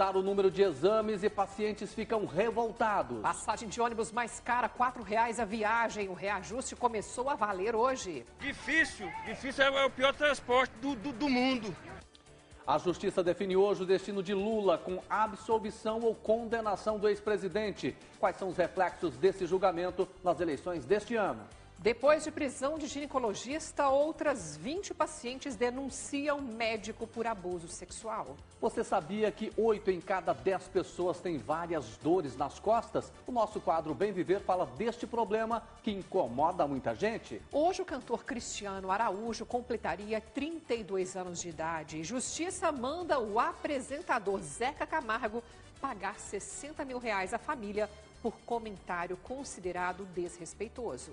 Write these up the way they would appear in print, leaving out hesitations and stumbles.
aumentar o número de exames e pacientes ficam revoltados. Passagem de ônibus mais cara, R$ 4,00 a viagem. O reajuste começou a valer hoje. Difícil é o pior transporte do mundo. A Justiça define hoje o destino de Lula com absolvição ou condenação do ex-presidente. Quais são os reflexos desse julgamento nas eleições deste ano? Depois de prisão de ginecologista, outras 20 pacientes denunciam médico por abuso sexual. Você sabia que 8 em cada 10 pessoas têm várias dores nas costas? O nosso quadro Bem Viver fala deste problema que incomoda muita gente. Hoje o cantor Cristiano Araújo completaria 32 anos de idade. Justiça manda o apresentador Zeca Camargo pagar R$60 mil à família por comentário considerado desrespeitoso.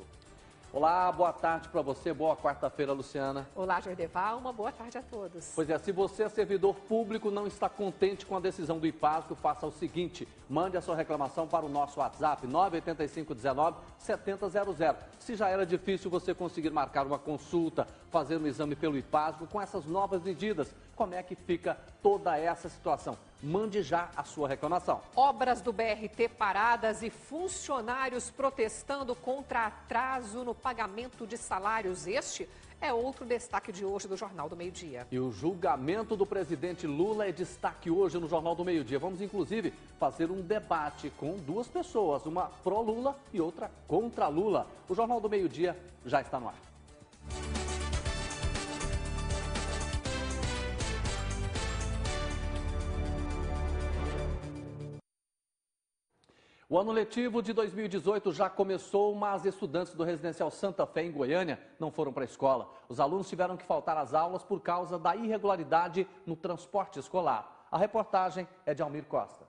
Olá, boa tarde para você, boa quarta-feira, Luciana. Olá, Jordeval, uma boa tarde a todos. Pois é, se você, servidor público, não está contente com a decisão do IPASGO, faça o seguinte, mande a sua reclamação para o nosso WhatsApp 98519-7000. Se já era difícil você conseguir marcar uma consulta, fazer um exame pelo IPASGO, com essas novas medidas, como é que fica toda essa situação? Mande já a sua reclamação. Obras do BRT paradas e funcionários protestando contra atraso no pagamento de salários. Este é outro destaque de hoje do Jornal do Meio-Dia. E o julgamento do presidente Lula é destaque hoje no Jornal do Meio-Dia. Vamos, inclusive, fazer um debate com duas pessoas, uma pró-Lula e outra contra Lula. O Jornal do Meio-Dia já está no ar. O ano letivo de 2018 já começou, mas estudantes do Residencial Santa Fé, em Goiânia, não foram para a escola. Os alunos tiveram que faltar às aulas por causa da irregularidade no transporte escolar. A reportagem é de Almir Costa.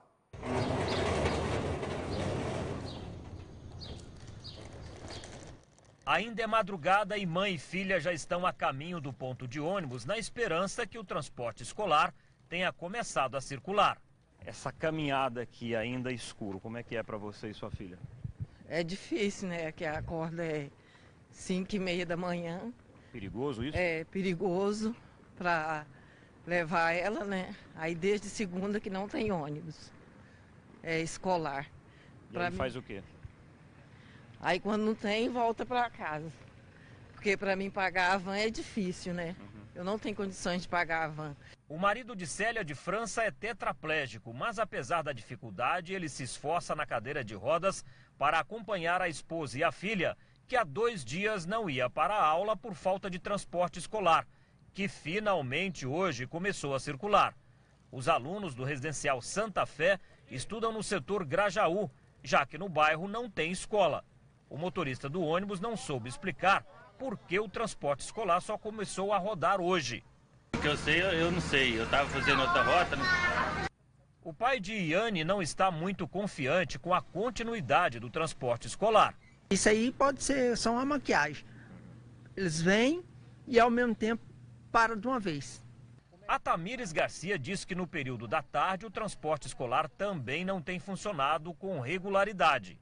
Ainda é madrugada e mãe e filha já estão a caminho do ponto de ônibus na esperança que o transporte escolar tenha começado a circular. Essa caminhada aqui ainda escuro, como é que é para você e sua filha? É difícil, né? Que a acorda é 5h30 da manhã. Perigoso isso? É perigoso para levar ela, né? Aí desde segunda que não tem ônibus. É escolar. E aí faz o quê? Aí quando não tem, volta para casa. Porque para mim pagar a van é difícil, né? Eu não tenho condições de pagar a van. O marido de Célia de França é tetraplégico, mas apesar da dificuldade, ele se esforça na cadeira de rodas para acompanhar a esposa e a filha, que há 2 dias não ia para a aula por falta de transporte escolar, que finalmente hoje começou a circular. Os alunos do Residencial Santa Fé estudam no setor Grajaú, já que no bairro não tem escola. O motorista do ônibus não soube explicar por que o transporte escolar só começou a rodar hoje. O que eu sei, eu não sei. Eu estava fazendo outra rota, né? O pai de Iane não está muito confiante com a continuidade do transporte escolar. Isso aí pode ser só uma maquiagem. Eles vêm e ao mesmo tempo param de uma vez. A Tamires Garcia diz que no período da tarde o transporte escolar também não tem funcionado com regularidade.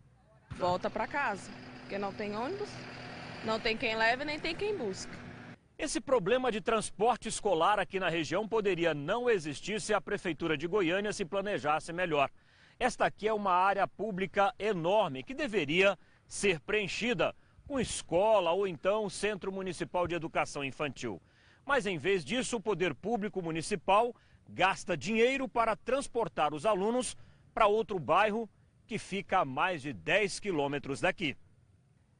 Volta para casa, porque não tem ônibus, não tem quem leve nem tem quem busca. Esse problema de transporte escolar aqui na região poderia não existir se a Prefeitura de Goiânia se planejasse melhor. Esta aqui é uma área pública enorme que deveria ser preenchida com escola ou então Centro Municipal de Educação Infantil. Mas em vez disso, o poder público municipal gasta dinheiro para transportar os alunos para outro bairro que fica a mais de 10 quilômetros daqui.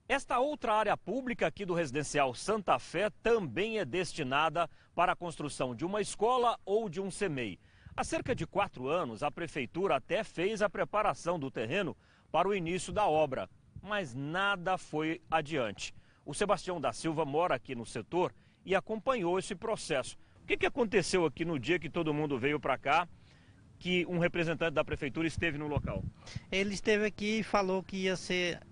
Esta outra área pública aqui do Residencial Santa Fé também é destinada para a construção de uma escola ou de um CMEI. Há cerca de 4 anos, a Prefeitura até fez a preparação do terreno para o início da obra, mas nada foi adiante. O Sebastião da Silva mora aqui no setor e acompanhou esse processo. O que aconteceu aqui no dia que todo mundo veio para cá, que um representante da Prefeitura esteve no local? Ele esteve aqui e falou que ia ser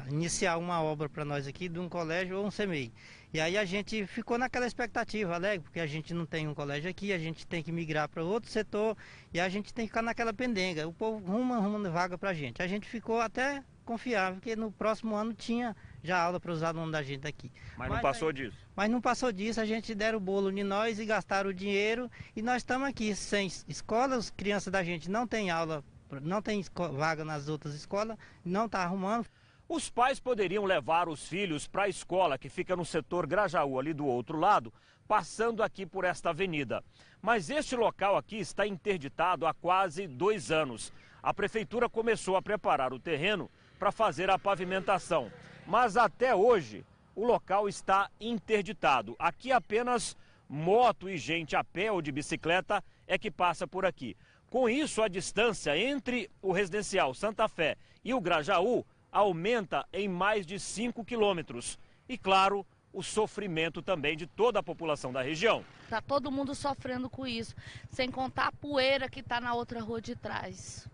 iniciar uma obra para nós aqui de um colégio ou um CMEI. E aí a gente ficou naquela expectativa, alegre, porque a gente não tem um colégio aqui, a gente tem que migrar para outro setor e a gente tem que ficar naquela pendenga. O povo arrumando vaga para a gente. A gente ficou até confiável que no próximo ano tinha já aula para os alunos da gente aqui. Mas não passou disso? Mas não passou disso, a gente deram o bolo em nós e gastaram o dinheiro e nós estamos aqui sem escola, as crianças da gente não tem aula, não tem vaga nas outras escolas, não está arrumando. Os pais poderiam levar os filhos para a escola, que fica no setor Grajaú, ali do outro lado, passando aqui por esta avenida. Mas este local aqui está interditado há quase 2 anos. A prefeitura começou a preparar o terreno para fazer a pavimentação. Mas até hoje, o local está interditado. Aqui apenas moto e gente a pé ou de bicicleta é que passa por aqui. Com isso, a distância entre o residencial Santa Fé e o Grajaú aumenta em mais de 5 quilômetros. E, claro, o sofrimento também de toda a população da região. Está todo mundo sofrendo com isso, sem contar a poeira que está na outra rua de trás.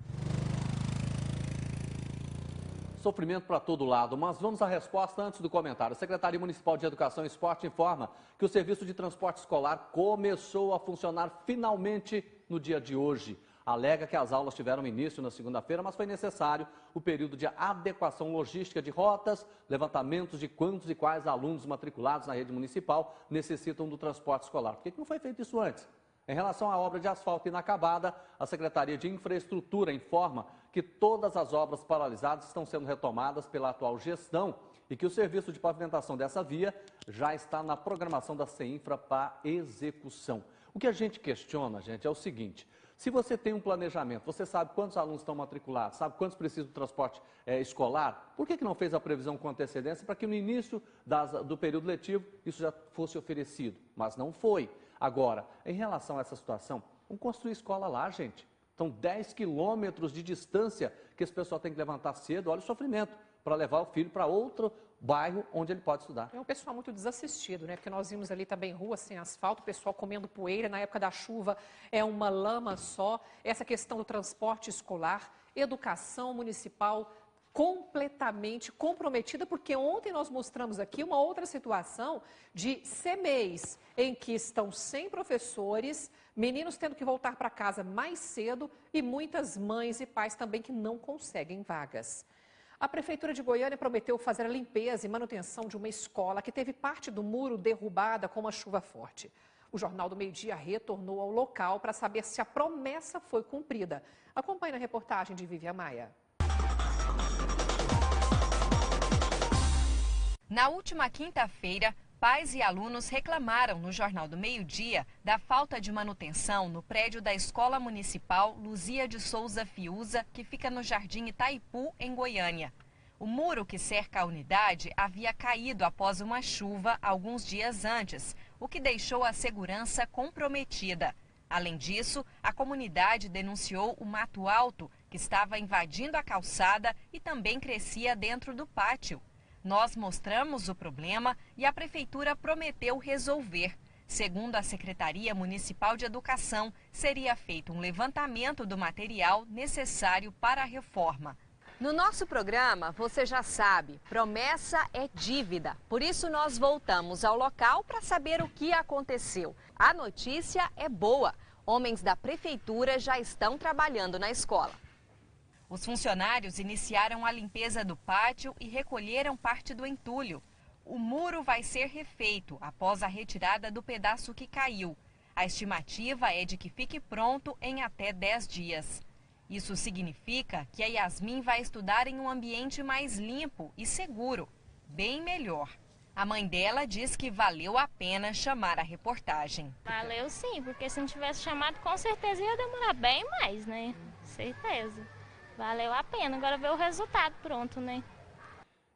Sofrimento para todo lado, mas vamos à resposta antes do comentário. A Secretaria Municipal de Educação e Esporte informa que o serviço de transporte escolar começou a funcionar finalmente no dia de hoje. Alega que as aulas tiveram início na segunda-feira, mas foi necessário o período de adequação logística de rotas, levantamentos de quantos e quais alunos matriculados na rede municipal necessitam do transporte escolar. Por que não foi feito isso antes? Em relação à obra de asfalto inacabada, a Secretaria de Infraestrutura informa que todas as obras paralisadas estão sendo retomadas pela atual gestão e que o serviço de pavimentação dessa via já está na programação da CEINFRA para execução. O que a gente questiona, gente, é o seguinte: se você tem um planejamento, você sabe quantos alunos estão matriculados, sabe quantos precisam do transporte escolar, por que não fez a previsão com antecedência para que no início do período letivo isso já fosse oferecido? Mas não foi. Agora, em relação a essa situação, vamos construir escola lá, gente. São 10 quilômetros de distância que esse pessoal tem que levantar cedo, olha o sofrimento, para levar o filho para outro bairro onde ele pode estudar. É um pessoal muito desassistido, né? Porque nós vimos ali também rua sem asfalto, o pessoal comendo poeira, na época da chuva é uma lama só. Essa questão do transporte escolar, educação municipal completamente comprometida, porque ontem nós mostramos aqui uma outra situação de CMEs, em que estão sem professores, meninos tendo que voltar para casa mais cedo e muitas mães e pais também que não conseguem vagas. A Prefeitura de Goiânia prometeu fazer a limpeza e manutenção de uma escola que teve parte do muro derrubada com uma chuva forte. O Jornal do Meio-Dia retornou ao local para saber se a promessa foi cumprida. Acompanhe na reportagem de Vivian Maia. Na última quinta-feira, pais e alunos reclamaram no Jornal do Meio-Dia da falta de manutenção no prédio da Escola Municipal Luzia de Souza Fiuza, que fica no Jardim Itaipu, em Goiânia. O muro que cerca a unidade havia caído após uma chuva alguns dias antes, o que deixou a segurança comprometida. Além disso, a comunidade denunciou o mato alto, que estava invadindo a calçada e também crescia dentro do pátio. Nós mostramos o problema e a Prefeitura prometeu resolver. Segundo a Secretaria Municipal de Educação, seria feito um levantamento do material necessário para a reforma. No nosso programa, você já sabe, promessa é dívida. Por isso, nós voltamos ao local para saber o que aconteceu. A notícia é boa. Homens da Prefeitura já estão trabalhando na escola. Os funcionários iniciaram a limpeza do pátio e recolheram parte do entulho. O muro vai ser refeito após a retirada do pedaço que caiu. A estimativa é de que fique pronto em até 10 dias. Isso significa que a Yasmin vai estudar em um ambiente mais limpo e seguro, bem melhor. A mãe dela diz que valeu a pena chamar a reportagem. Valeu sim, porque se não tivesse chamado, com certeza ia demorar bem mais, né? Certeza. Valeu a pena, agora ver o resultado pronto, né?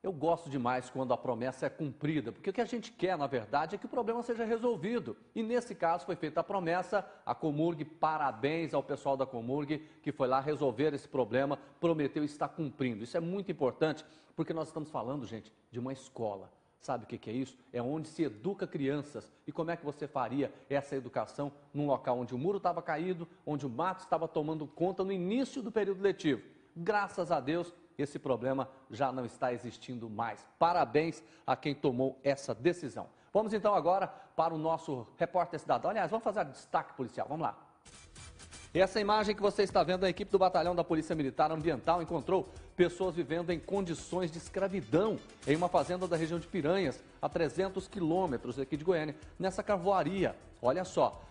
Eu gosto demais quando a promessa é cumprida, porque o que a gente quer, na verdade, é que o problema seja resolvido. E nesse caso foi feita a promessa, a Comurg, parabéns ao pessoal da Comurg, que foi lá resolver esse problema, prometeu e está cumprindo. Isso é muito importante, porque nós estamos falando, gente, de uma escola. Sabe o que é isso? É onde se educa crianças. E como é que você faria essa educação num local onde o muro estava caído, onde o mato estava tomando conta no início do período letivo? Graças a Deus, esse problema já não está existindo mais. Parabéns a quem tomou essa decisão. Vamos então agora para o nosso repórter cidadão. Aliás, vamos fazer destaque policial. Vamos lá. Essa imagem que você está vendo, a equipe do Batalhão da Polícia Militar Ambiental encontrou pessoas vivendo em condições de escravidão em uma fazenda da região de Piranhas, a 300 quilômetros aqui de Goiânia, nessa carvoaria. Olha só,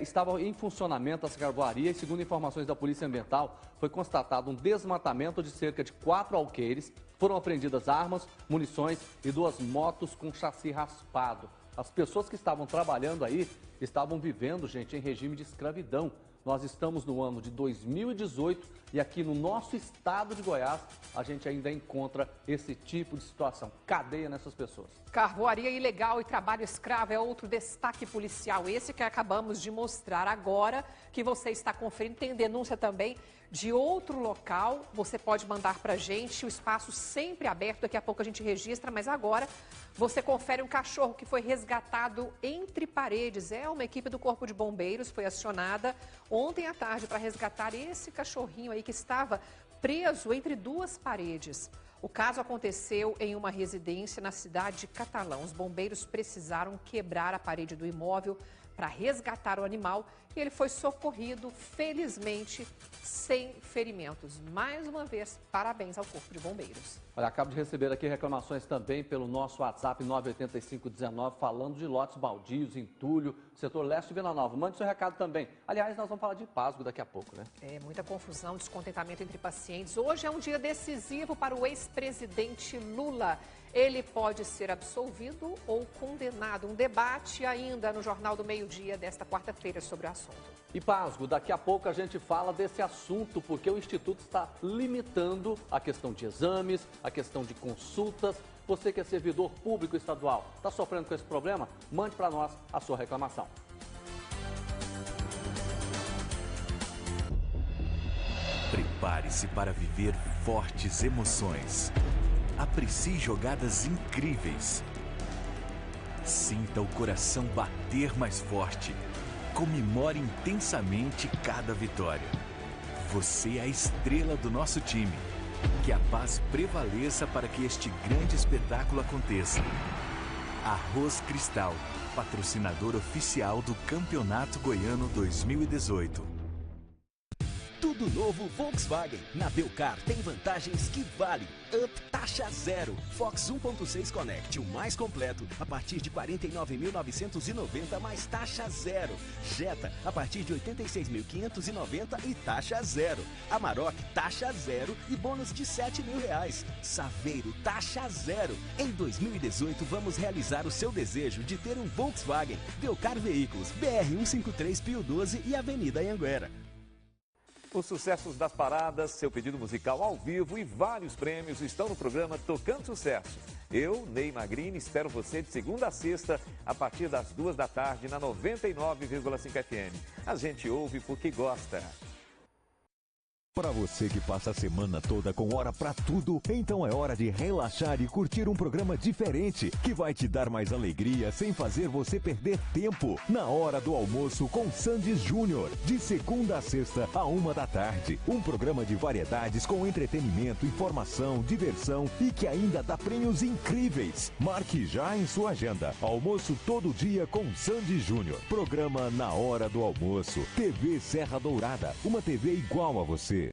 estava em funcionamento essa carvoaria e, segundo informações da Polícia Ambiental, foi constatado um desmatamento de cerca de 4 alqueires, foram apreendidas armas, munições e 2 motos com chassi raspado. As pessoas que estavam trabalhando aí estavam vivendo, gente, em regime de escravidão. Nós estamos no ano de 2018 e aqui no nosso estado de Goiás a gente ainda encontra esse tipo de situação. Cadeia nessas pessoas. Carvoaria ilegal e trabalho escravo é outro destaque policial. Esse que acabamos de mostrar agora, que você está conferindo. Tem denúncia também de outro local. Você pode mandar para a gente, o espaço sempre aberto. Daqui a pouco a gente registra, mas agora você confere um cachorro que foi resgatado entre paredes. É uma equipe do Corpo de Bombeiros, foi acionada ontem à tarde para resgatar esse cachorrinho aí que estava preso entre 2 paredes. O caso aconteceu em uma residência na cidade de Catalão. Os bombeiros precisaram quebrar a parede do imóvel para resgatar o animal e ele foi socorrido, felizmente, sem ferimentos. Mais uma vez, parabéns ao Corpo de Bombeiros. Olha, acabo de receber aqui reclamações também pelo nosso WhatsApp 98519, falando de lotes baldios, entulho, setor leste de Vila Nova. Mande seu recado também. Aliás, nós vamos falar de Pasgo daqui a pouco, né? Muita confusão, descontentamento entre pacientes. Hoje é um dia decisivo para o ex-presidente Lula. Ele pode ser absolvido ou condenado. Um debate ainda no Jornal do Meio-Dia desta quarta-feira sobre o assunto. E Pasgo, daqui a pouco a gente fala desse assunto, porque o Instituto está limitando a questão de exames, a questão de consultas. Você que é servidor público estadual, está sofrendo com esse problema? Mande para nós a sua reclamação. Prepare-se para viver fortes emoções. Aprecie jogadas incríveis. Sinta o coração bater mais forte. Comemore intensamente cada vitória. Você é a estrela do nosso time. Que a paz prevaleça para que este grande espetáculo aconteça. Arroz Cristal, patrocinador oficial do Campeonato Goiano 2018. Tudo novo Volkswagen. Na Belcar tem vantagens que valem. Up taxa zero. Fox 1.6 Connect, o mais completo, a partir de R$ 49.990 mais taxa zero. Jetta, a partir de R$ 86.590 e taxa zero. Amarok, taxa zero e bônus de R$ 7.000. Saveiro, taxa zero. Em 2018, vamos realizar o seu desejo de ter um Volkswagen. Belcar Veículos, BR 153 Pio 12 e Avenida Anhanguera. Os sucessos das paradas, seu pedido musical ao vivo e vários prêmios estão no programa Tocando Sucesso. Eu, Ney Magrini, espero você de segunda a sexta, a partir das 2 da tarde, na 99,5 FM. A gente ouve porque gosta. Para você que passa a semana toda com hora pra tudo, então é hora de relaxar e curtir um programa diferente, que vai te dar mais alegria sem fazer você perder tempo. Na Hora do Almoço com Sandy Júnior, de segunda a sexta, à 1 da tarde. Um programa de variedades com entretenimento, informação, diversão e que ainda dá prêmios incríveis. Marque já em sua agenda. Almoço todo dia com Sandy Júnior. Programa Na Hora do Almoço. TV Serra Dourada, uma TV igual a você.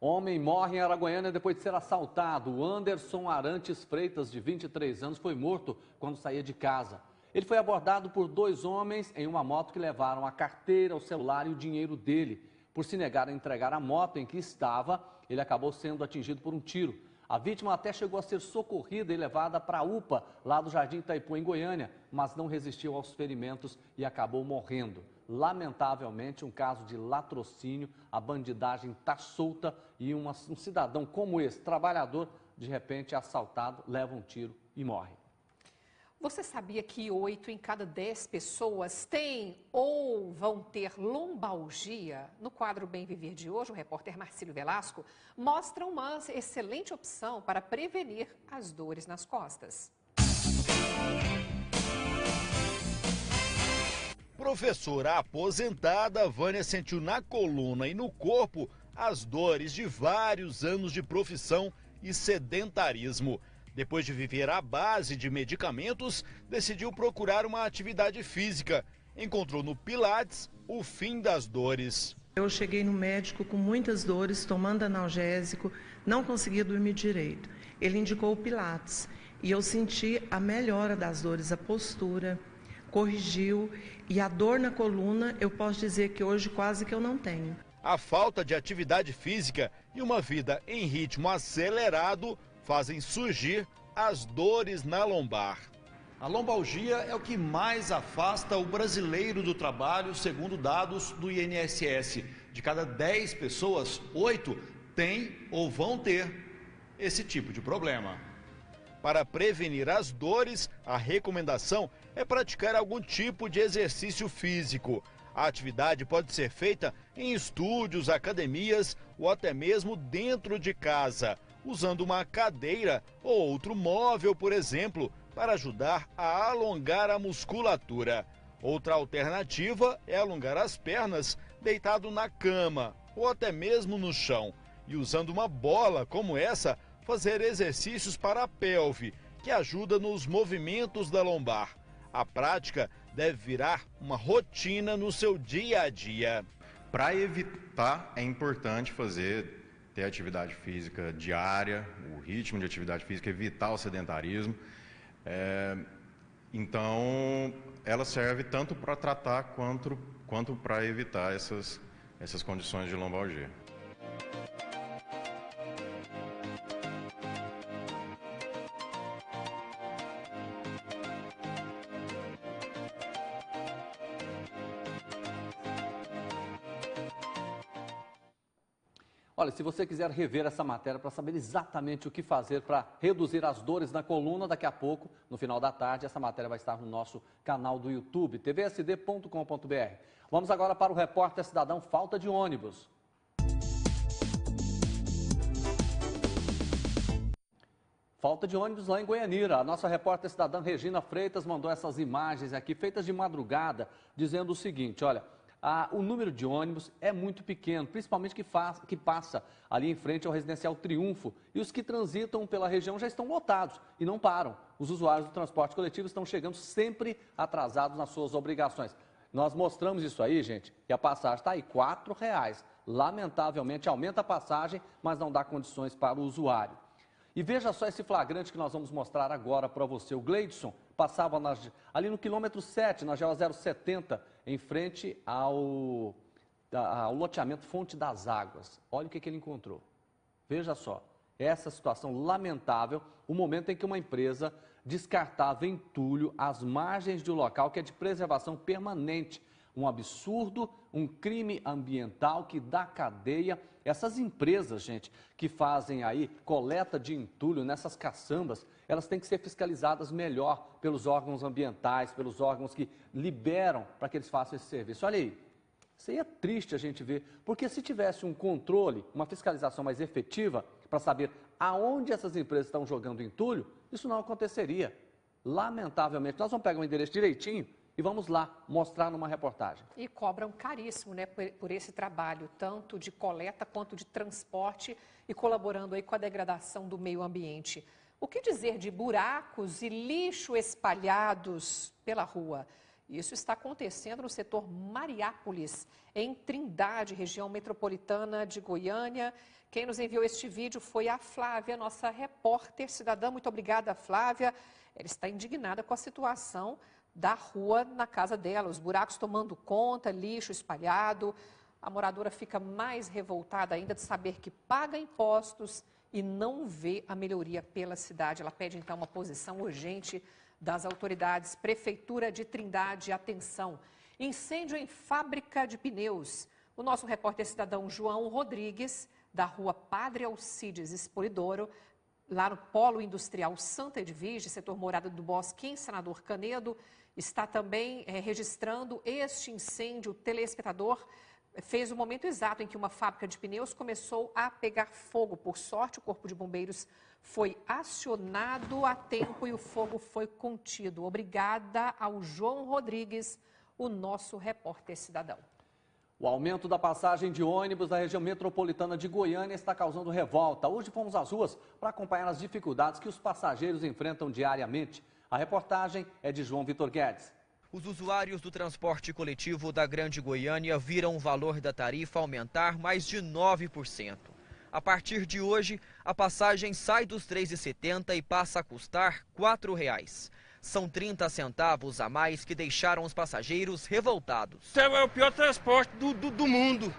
Homem morre em Araguaiana depois de ser assaltado. O Anderson Arantes Freitas, de 23 anos, foi morto quando saía de casa. Ele foi abordado por 2 homens em uma moto que levaram a carteira, o celular e o dinheiro dele. Por se negar a entregar a moto em que estava, ele acabou sendo atingido por um tiro. A vítima até chegou a ser socorrida e levada para a UPA, lá do Jardim Itaipu, em Goiânia, mas não resistiu aos ferimentos e acabou morrendo. Lamentavelmente, um caso de latrocínio, a bandidagem está solta e um cidadão como esse, trabalhador, de repente é assaltado, leva um tiro e morre. Você sabia que 8 em cada 10 pessoas têm ou vão ter lombalgia? No quadro Bem Viver de hoje, o repórter Marcílio Velasco mostra uma excelente opção para prevenir as dores nas costas. Professora aposentada, Vânia sentiu na coluna e no corpo as dores de vários anos de profissão e sedentarismo. Depois de viver à base de medicamentos, decidiu procurar uma atividade física. Encontrou no Pilates o fim das dores. Eu cheguei no médico com muitas dores, tomando analgésico, não conseguia dormir direito. Ele indicou o Pilates e eu senti a melhora das dores, a postura, corrigiu, e a dor na coluna eu posso dizer que hoje quase que eu não tenho. A falta de atividade física e uma vida em ritmo acelerado fazem surgir as dores na lombar. A lombalgia é o que mais afasta o brasileiro do trabalho, segundo dados do INSS. De cada 10 pessoas, 8 têm ou vão ter esse tipo de problema. Para prevenir as dores, a recomendação é praticar algum tipo de exercício físico. A atividade pode ser feita em estúdios, academias ou até mesmo dentro de casa, usando uma cadeira ou outro móvel, por exemplo, para ajudar a alongar a musculatura. Outra alternativa é alongar as pernas deitado na cama ou até mesmo no chão e, usando uma bola como essa, fazer exercícios para a pelve, que ajuda nos movimentos da lombar. A prática deve virar uma rotina no seu dia a dia. Para evitar, é importante ter atividade física diária, o ritmo de atividade física, evitar o sedentarismo. Então, ela serve tanto para tratar quanto para evitar essas condições de lombalgia. Olha, se você quiser rever essa matéria para saber exatamente o que fazer para reduzir as dores na coluna, daqui a pouco, no final da tarde, essa matéria vai estar no nosso canal do YouTube, tvsd.com.br. Vamos agora para o Repórter Cidadão Falta de Ônibus. Falta de ônibus lá em Goianira. A nossa repórter cidadã Regina Freitas mandou essas imagens aqui, feitas de madrugada, dizendo o seguinte, olha... o número de ônibus é muito pequeno, principalmente que passa ali em frente ao Residencial Triunfo. E os que transitam pela região já estão lotados e não param. Os usuários do transporte coletivo estão chegando sempre atrasados nas suas obrigações. Nós mostramos isso aí, gente, e a passagem está aí, R$ 4. Lamentavelmente aumenta a passagem, mas não dá condições para o usuário. E veja só esse flagrante que nós vamos mostrar agora para você. O Gleidson passava ali no quilômetro 7, na GO 070, em frente ao loteamento Fonte das Águas. Olha o que ele encontrou. Veja só, essa situação lamentável, o momento em que uma empresa descartava entulho às margens de um local que é de preservação permanente. Um absurdo, um crime ambiental que dá cadeia. Essas empresas, gente, que fazem aí coleta de entulho nessas caçambas, elas têm que ser fiscalizadas melhor pelos órgãos ambientais, pelos órgãos que liberam para que eles façam esse serviço. Olha aí, isso aí é triste a gente ver, porque se tivesse um controle, uma fiscalização mais efetiva para saber aonde essas empresas estão jogando entulho, isso não aconteceria. Lamentavelmente, nós vamos pegar o endereço direitinho e vamos lá mostrar numa reportagem. E cobram caríssimo, né, por esse trabalho, tanto de coleta quanto de transporte e colaborando aí com a degradação do meio ambiente. O que dizer de buracos e lixo espalhados pela rua? Isso está acontecendo no setor Mariápolis, em Trindade, região metropolitana de Goiânia. Quem nos enviou este vídeo foi a Flávia, nossa repórter cidadã. Muito obrigada, Flávia. Ela está indignada com a situação da rua na casa dela, os buracos tomando conta, lixo espalhado. A moradora fica mais revoltada ainda de saber que paga impostos e não vê a melhoria pela cidade. Ela pede então uma posição urgente das autoridades. Prefeitura de Trindade, atenção. Incêndio em fábrica de pneus. O nosso repórter cidadão João Rodrigues, da rua Padre Alcides Espolidoro, lá no Polo Industrial Santa Edvige, setor Morada do Bosque, em Senador Canedo, está também registrando este incêndio. O telespectador fez o momento exato em que uma fábrica de pneus começou a pegar fogo. Por sorte, o Corpo de Bombeiros foi acionado a tempo e o fogo foi contido. Obrigada ao João Rodrigues, o nosso repórter cidadão. O aumento da passagem de ônibus na região metropolitana de Goiânia está causando revolta. Hoje fomos às ruas para acompanhar as dificuldades que os passageiros enfrentam diariamente. A reportagem é de João Vitor Guedes. Os usuários do transporte coletivo da Grande Goiânia viram o valor da tarifa aumentar mais de 9%. A partir de hoje, a passagem sai dos R$ 3,70 e passa a custar R$ 4,00. São 30 centavos a mais que deixaram os passageiros revoltados. Isso é o pior transporte do mundo.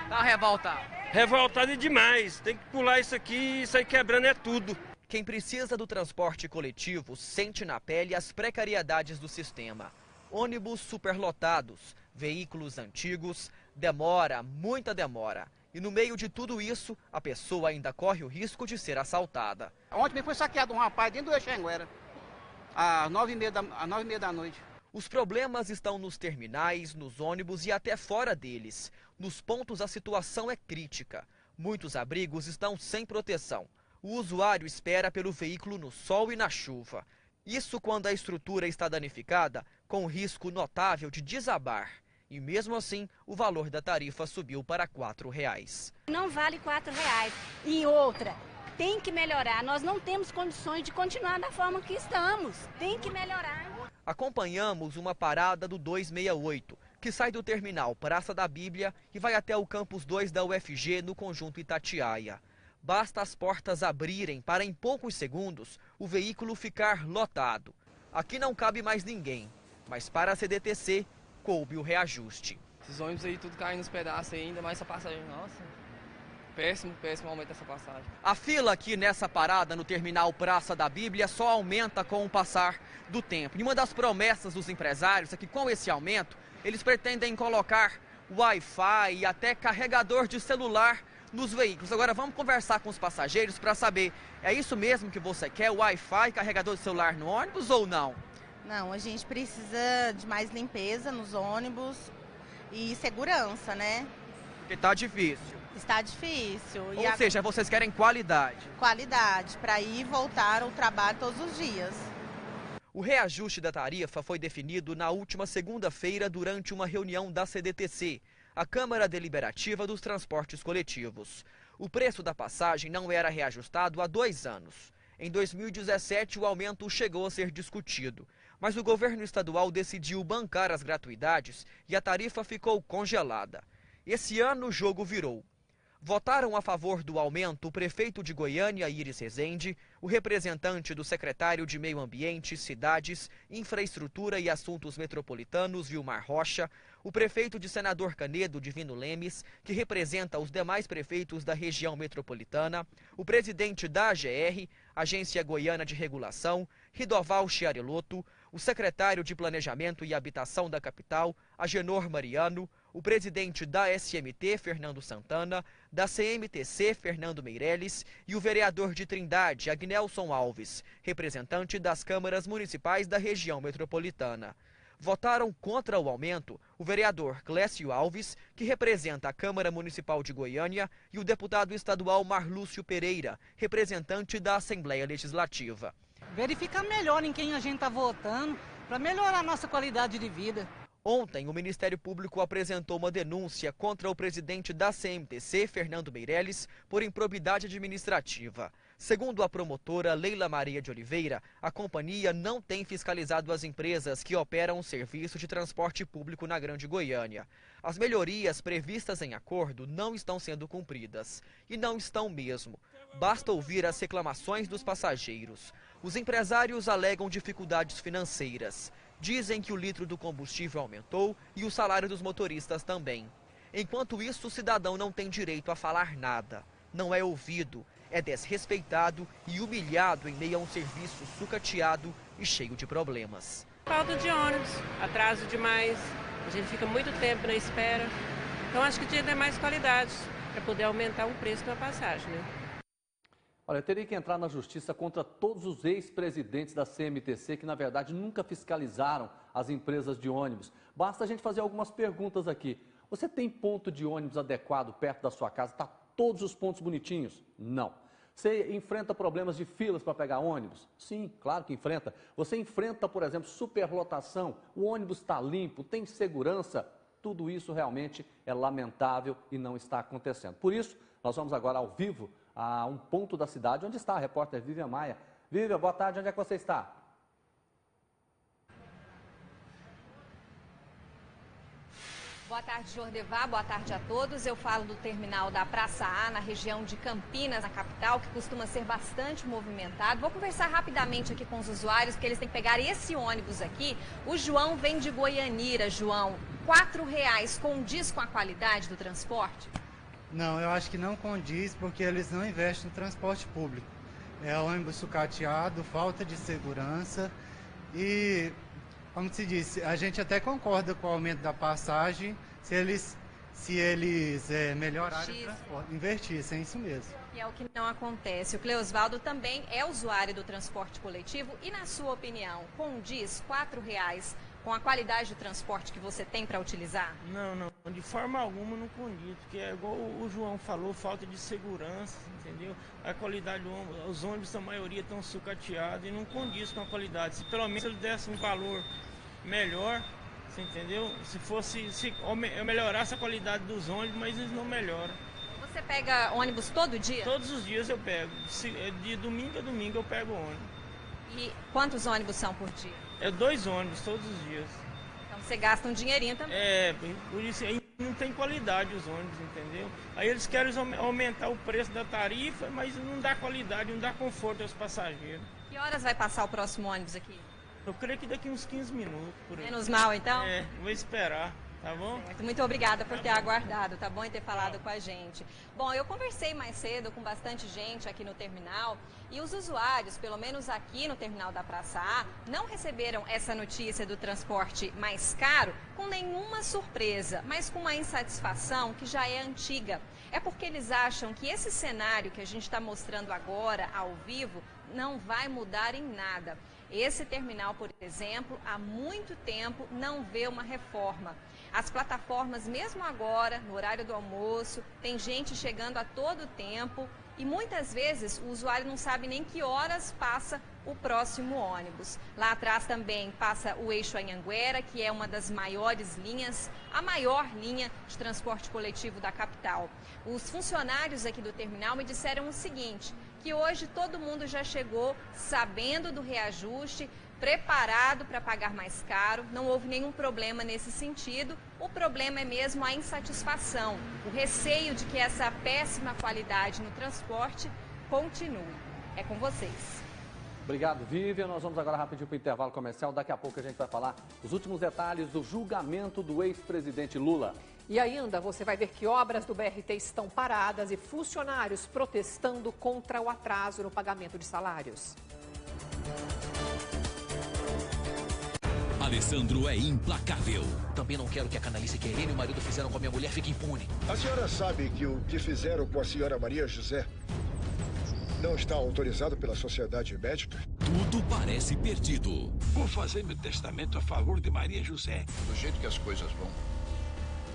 Tá revoltado? Revoltado demais. Tem que pular isso aqui, isso aí quebrando é tudo. Quem precisa do transporte coletivo sente na pele as precariedades do sistema. Ônibus superlotados, veículos antigos, demora, muita demora. E no meio de tudo isso, a pessoa ainda corre o risco de ser assaltada. Ontem foi saqueado um rapaz dentro do Exanguera, às 9h30 da noite. Os problemas estão nos terminais, nos ônibus e até fora deles. Nos pontos a situação é crítica. Muitos abrigos estão sem proteção. O usuário espera pelo veículo no sol e na chuva. Isso quando a estrutura está danificada, com risco notável de desabar. E mesmo assim, o valor da tarifa subiu para R$ 4,00. Não vale R$ 4,00. E outra, tem que melhorar. Nós não temos condições de continuar da forma que estamos. Tem que melhorar. Acompanhamos uma parada do 268, que sai do terminal Praça da Bíblia e vai até o campus 2 da UFG, no conjunto Itatiaia. Basta as portas abrirem para, em poucos segundos, o veículo ficar lotado. Aqui não cabe mais ninguém, mas para a CDTC, coube o reajuste. Esses ônibus aí tudo caindo nos pedaços ainda, mais essa passagem, nossa, péssimo aumento dessa passagem. A fila aqui nessa parada no terminal Praça da Bíblia só aumenta com o passar do tempo. E uma das promessas dos empresários é que com esse aumento, eles pretendem colocar Wi-Fi e até carregador de celular nos veículos. Agora vamos conversar com os passageiros para saber, é isso mesmo que você quer, Wi-Fi, carregador de celular no ônibus ou não? Não, a gente precisa de mais limpeza nos ônibus e segurança, né? Porque tá difícil. Está difícil. Ou seja, vocês querem qualidade. Qualidade, para ir e voltar ao trabalho todos os dias. O reajuste da tarifa foi definido na última segunda-feira durante uma reunião da CDTC, a Câmara Deliberativa dos Transportes Coletivos. O preço da passagem não era reajustado há 2 anos. Em 2017, o aumento chegou a ser discutido, mas o governo estadual decidiu bancar as gratuidades e a tarifa ficou congelada. Esse ano o jogo virou. Votaram a favor do aumento o prefeito de Goiânia, Iris Rezende, o representante do secretário de Meio Ambiente, Cidades, Infraestrutura e Assuntos Metropolitanos, Vilmar Rocha, o prefeito de Senador Canedo, Divino Lemes, que representa os demais prefeitos da região metropolitana, o presidente da AGR, Agência Goiana de Regulação, Ridoval Chiariloto, o secretário de Planejamento e Habitação da capital, Agenor Mariano, o presidente da SMT, Fernando Santana, da CMTC, Fernando Meirelles, e o vereador de Trindade, Agnelson Alves, representante das câmaras municipais da região metropolitana. Votaram contra o aumento o vereador Clécio Alves, que representa a Câmara Municipal de Goiânia, e o deputado estadual Marlúcio Pereira, representante da Assembleia Legislativa. Verificar melhor em quem a gente está votando, para melhorar a nossa qualidade de vida. Ontem, o Ministério Público apresentou uma denúncia contra o presidente da CMTC, Fernando Meirelles, por improbidade administrativa. Segundo a promotora Leila Maria de Oliveira, a companhia não tem fiscalizado as empresas que operam o serviço de transporte público na Grande Goiânia. As melhorias previstas em acordo não estão sendo cumpridas. E não estão mesmo. Basta ouvir as reclamações dos passageiros. Os empresários alegam dificuldades financeiras. Dizem que o litro do combustível aumentou e o salário dos motoristas também. Enquanto isso, o cidadão não tem direito a falar nada. Não é ouvido, é desrespeitado e humilhado em meio a um serviço sucateado e cheio de problemas. Falta de ônibus, atraso demais, a gente fica muito tempo na espera. Então acho que tinha que ter mais qualidade para poder aumentar o preço da passagem, né? Olha, eu teria que entrar na justiça contra todos os ex-presidentes da CMTC que, na verdade, nunca fiscalizaram as empresas de ônibus. Basta a gente fazer algumas perguntas aqui. Você tem ponto de ônibus adequado perto da sua casa? Está todos os pontos bonitinhos? Não. Você enfrenta problemas de filas para pegar ônibus? Sim, claro que enfrenta. Você enfrenta, por exemplo, superlotação? O ônibus está limpo? Tem segurança? Tudo isso realmente é lamentável e não está acontecendo. Por isso, nós vamos agora ao vivo a um ponto da cidade onde está a repórter Vivian Maia. Vivian, boa tarde, onde é que você está? Boa tarde, Jordevar. Boa tarde a todos. Eu falo do terminal da Praça A, na região de Campinas, na capital, que costuma ser bastante movimentado. Vou conversar rapidamente aqui com os usuários, porque eles têm que pegar esse ônibus aqui. O João vem de Goianira. João, R$4 condiz com a qualidade do transporte? Não, eu acho que não condiz, porque eles não investem no transporte público. É ônibus sucateado, falta de segurança e... Como se disse, a gente até concorda com o aumento da passagem se eles melhorarem o transporte, invertissem, é isso mesmo. E é o que não acontece. O Cleosvaldo também é usuário do transporte coletivo e, na sua opinião, condiz R$4 com a qualidade do transporte que você tem para utilizar? Não, de forma alguma não condiz, porque é igual o João falou, falta de segurança, entendeu? A qualidade do ônibus, os ônibus, a maioria estão sucateados e não condiz com a qualidade. Se pelo menos ele desse um valor melhor, você entendeu? Se melhorasse a qualidade dos ônibus, mas eles não melhoram. Você pega ônibus todo dia? Todos os dias eu pego. De domingo a domingo eu pego ônibus. E quantos ônibus são por dia? É 2 ônibus todos os dias. Então você gasta um dinheirinho também. É, por isso aí não tem qualidade os ônibus, entendeu? Aí eles querem aumentar o preço da tarifa, mas não dá qualidade, não dá conforto aos passageiros. Que horas vai passar o próximo ônibus aqui? Eu creio que daqui uns 15 minutos. Por aí. Menos mal, então? É, vou esperar. Tá bom? Certo. Muito obrigada por ter aguardado, tá bom? E ter falado com a gente. Bom, eu conversei mais cedo com bastante gente aqui no terminal e os usuários, pelo menos aqui no terminal da Praça A, não receberam essa notícia do transporte mais caro com nenhuma surpresa, mas com uma insatisfação que já é antiga. É porque eles acham que esse cenário que a gente está mostrando agora, ao vivo, não vai mudar em nada. Esse terminal, por exemplo, há muito tempo não vê uma reforma. As plataformas, mesmo agora, no horário do almoço, tem gente chegando a todo tempo e muitas vezes o usuário não sabe nem que horas passa o próximo ônibus. Lá atrás também passa o eixo Anhanguera, que é uma das maiores linhas, a maior linha de transporte coletivo da capital. Os funcionários aqui do terminal me disseram o seguinte, que hoje todo mundo já chegou sabendo do reajuste, preparado para pagar mais caro, não houve nenhum problema nesse sentido. O problema é mesmo a insatisfação, o receio de que essa péssima qualidade no transporte continue. É com vocês. Obrigado, Vivian. Nós vamos agora rapidinho para o intervalo comercial. Daqui a pouco a gente vai falar os últimos detalhes do julgamento do ex-presidente Lula. E ainda você vai ver que obras do BRT estão paradas e funcionários protestando contra o atraso no pagamento de salários. Alessandro é implacável. Também não quero que a canalice que a Helena e o marido fizeram com a minha mulher fique impune. A senhora sabe que o que fizeram com a senhora Maria José não está autorizado pela sociedade médica? Tudo parece perdido. Vou fazer meu testamento a favor de Maria José. Do jeito que as coisas vão,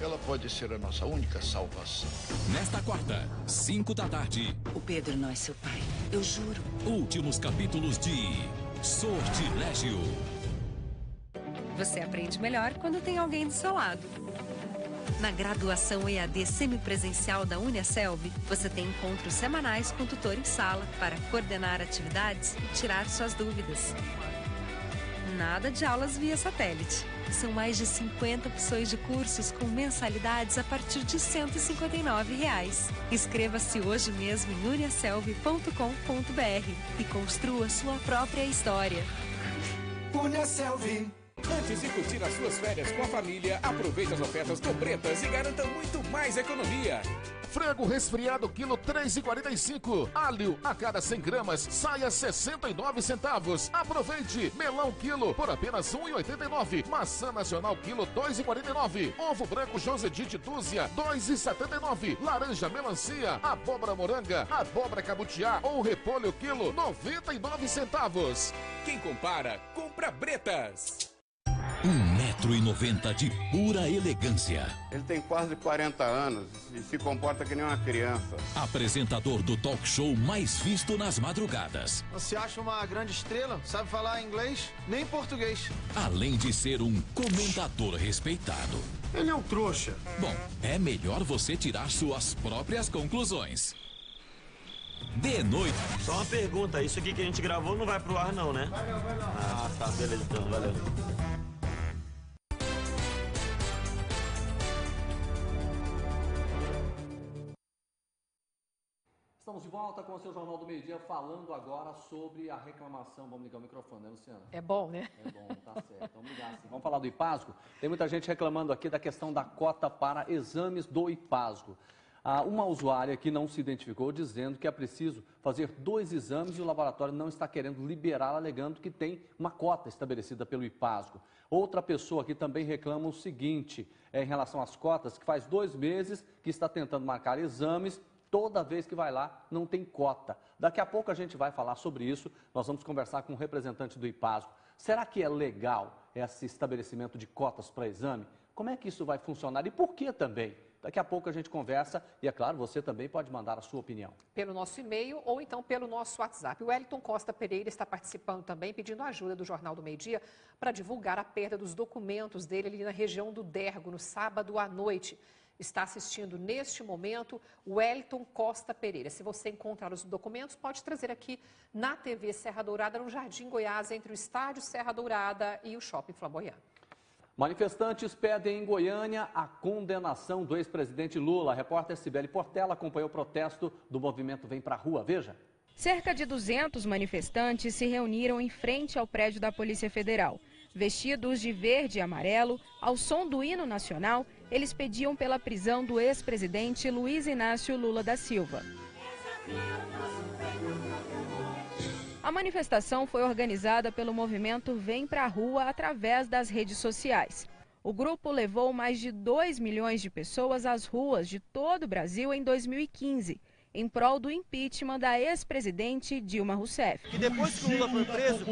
ela pode ser a nossa única salvação. Nesta quarta, 5 da tarde. O Pedro não é seu pai, eu juro. Últimos capítulos de Sortilégio. Você aprende melhor quando tem alguém do seu lado. Na graduação EAD semipresencial da Uniaselv, você tem encontros semanais com tutor em sala para coordenar atividades e tirar suas dúvidas. Nada de aulas via satélite. São mais de 50 opções de cursos com mensalidades a partir de R$ 159. Inscreva-se hoje mesmo em uniaselv.com.br e construa sua própria história. Uniaselv. Antes de curtir as suas férias com a família, aproveite as ofertas do Bretas e garanta muito mais economia. Frango resfriado, quilo 3,45. Alho a cada 100 gramas, saia 69 centavos. Aproveite. Melão quilo por apenas 1,89. Maçã nacional quilo 2,49. Ovo branco José-Dite dúzia 2,79. Laranja melancia, abóbora moranga, abóbora cabutiá ou repolho quilo 99 centavos. Quem compara, compra Bretas. 1,90 m. 4,90 de pura elegância. Ele tem quase 40 anos e se comporta que nem uma criança. Apresentador do talk show mais visto nas madrugadas. Você acha uma grande estrela? Sabe falar inglês? Nem português. Além de ser um comentador respeitado. Ele é um trouxa. Bom, é melhor você tirar suas próprias conclusões. De noite. Só uma pergunta, isso aqui que a gente gravou não vai pro ar não, né? Vai não. Ah, tá, beleza então, valeu. Estamos de volta com o seu Jornal do Meio-Dia, falando agora sobre a reclamação. Vamos ligar o microfone, né, Luciana? É bom, né? É bom, tá certo. Vamos ligar assim. Vamos falar do IPASGO? Tem muita gente reclamando aqui da questão da cota para exames do IPASGO. Uma usuária que não se identificou dizendo que é preciso fazer 2 exames e o laboratório não está querendo liberá-la, alegando que tem uma cota estabelecida pelo IPASGO. Outra pessoa aqui também reclama o seguinte, em relação às cotas, que faz 2 meses que está tentando marcar exames. Toda vez que vai lá, não tem cota. Daqui a pouco a gente vai falar sobre isso. Nós vamos conversar com um representante do IPASGO. Será que é legal esse estabelecimento de cotas para exame? Como é que isso vai funcionar e por que também? Daqui a pouco a gente conversa e, é claro, você também pode mandar a sua opinião. Pelo nosso e-mail ou então pelo nosso WhatsApp. O Wellington Costa Pereira está participando também, pedindo ajuda do Jornal do Meio-Dia para divulgar a perda dos documentos dele ali na região do Dergo, no sábado à noite. Está assistindo neste momento o Wellington Costa Pereira. Se você encontrar os documentos, pode trazer aqui na TV Serra Dourada, no Jardim Goiás, entre o Estádio Serra Dourada e o Shopping Flamboyant. Manifestantes pedem em Goiânia a condenação do ex-presidente Lula. A repórter Cibele Portela acompanhou o protesto do movimento Vem Pra Rua. Veja. Cerca de 200 manifestantes se reuniram em frente ao prédio da Polícia Federal. Vestidos de verde e amarelo, ao som do hino nacional, eles pediam pela prisão do ex-presidente Luiz Inácio Lula da Silva. A manifestação foi organizada pelo movimento Vem Pra Rua através das redes sociais. O grupo levou mais de 2 milhões de pessoas às ruas de todo o Brasil em 2015, em prol do impeachment da ex-presidente Dilma Rousseff. E depois que o Lula for preso,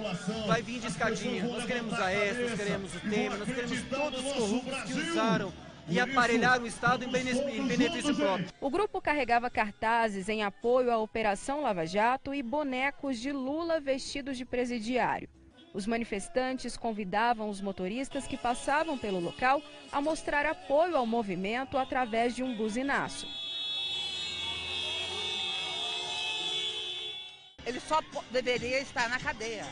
vai vir de escadinha. Nós queremos a Aécio, nós queremos o Temer, nós queremos todos os corruptos que usaram e aparelharam o Estado em benefício próprio. O grupo carregava cartazes em apoio à Operação Lava Jato e bonecos de Lula vestidos de presidiário. Os manifestantes convidavam os motoristas que passavam pelo local a mostrar apoio ao movimento através de um buzinaço. Ele só deveria estar na cadeia,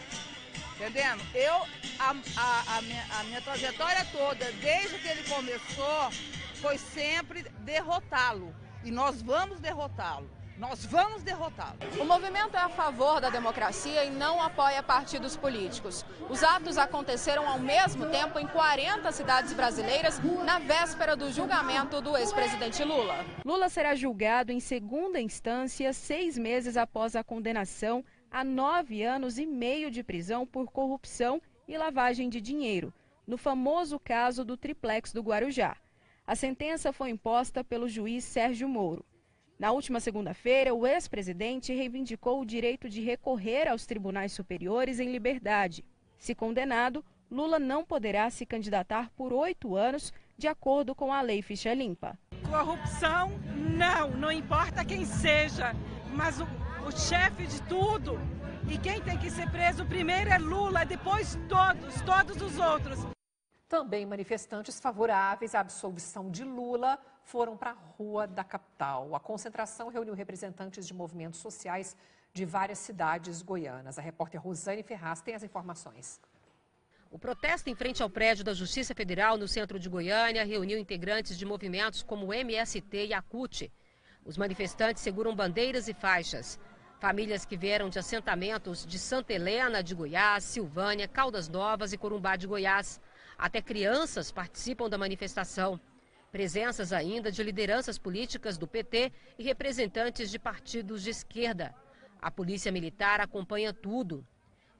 entendendo? A minha trajetória toda, desde que ele começou, foi sempre derrotá-lo. E nós vamos derrotá-lo. Nós vamos derrotá-lo. O movimento é a favor da democracia e não apoia partidos políticos. Os atos aconteceram ao mesmo tempo em 40 cidades brasileiras, na véspera do julgamento do ex-presidente Lula. Lula será julgado em segunda instância 6 meses após a condenação a 9 anos e meio de prisão por corrupção e lavagem de dinheiro, no famoso caso do triplex do Guarujá. A sentença foi imposta pelo juiz Sérgio Moro. Na última segunda-feira, o ex-presidente reivindicou o direito de recorrer aos tribunais superiores em liberdade. Se condenado, Lula não poderá se candidatar por 8 anos, de acordo com a Lei Ficha Limpa. Corrupção, não importa quem seja, mas o chefe de tudo, e quem tem que ser preso primeiro é Lula, depois todos os outros. Também manifestantes favoráveis à absolvição de Lula foram para a rua da capital. A concentração reuniu representantes de movimentos sociais de várias cidades goianas. A repórter Rosane Ferraz tem as informações. O protesto em frente ao prédio da Justiça Federal, no centro de Goiânia, reuniu integrantes de movimentos como o MST e a CUT. Os manifestantes seguram bandeiras e faixas. Famílias que vieram de assentamentos de Santa Helena de Goiás, Silvânia, Caldas Novas e Corumbá de Goiás. Até crianças participam da manifestação. Presenças ainda de lideranças políticas do PT e representantes de partidos de esquerda. A polícia militar acompanha tudo.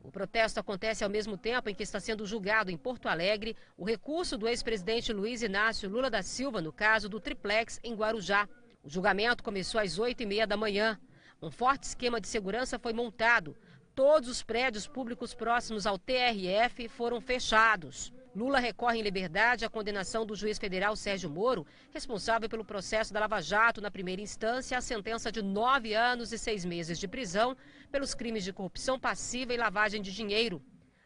O protesto acontece ao mesmo tempo em que está sendo julgado em Porto Alegre o recurso do ex-presidente Luiz Inácio Lula da Silva no caso do triplex em Guarujá. O julgamento começou às 8h30 da manhã. Um forte esquema de segurança foi montado. Todos os prédios públicos próximos ao TRF foram fechados. Lula recorre em liberdade à condenação do juiz federal Sérgio Moro, responsável pelo processo da Lava Jato na primeira instância, a sentença de 9 anos e 6 meses de prisão pelos crimes de corrupção passiva e lavagem de dinheiro.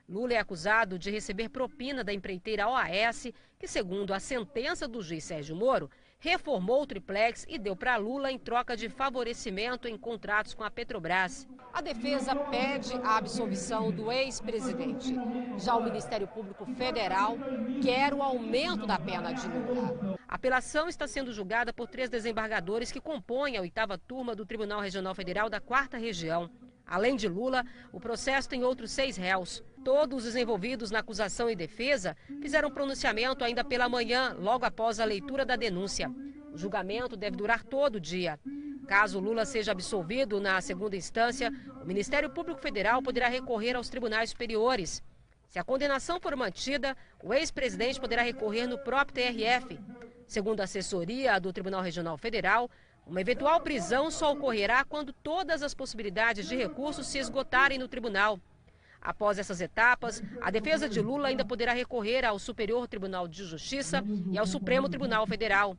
Lula é acusado de receber propina da empreiteira OAS, que, segundo a sentença do juiz Sérgio Moro, reformou o triplex e deu para Lula em troca de favorecimento em contratos com a Petrobras. A defesa pede a absolvição do ex-presidente. Já o Ministério Público Federal quer o aumento da pena de Lula. A apelação está sendo julgada por 3 desembargadores que compõem a 8ª turma do Tribunal Regional Federal da 4ª Região. Além de Lula, o processo tem outros 6 réus. Todos os envolvidos na acusação e defesa fizeram pronunciamento ainda pela manhã, logo após a leitura da denúncia. O julgamento deve durar todo o dia. Caso Lula seja absolvido na segunda instância, o Ministério Público Federal poderá recorrer aos tribunais superiores. Se a condenação for mantida, o ex-presidente poderá recorrer no próprio TRF. Segundo a assessoria do Tribunal Regional Federal, uma eventual prisão só ocorrerá quando todas as possibilidades de recurso se esgotarem no tribunal. Após essas etapas, a defesa de Lula ainda poderá recorrer ao Superior Tribunal de Justiça e ao Supremo Tribunal Federal.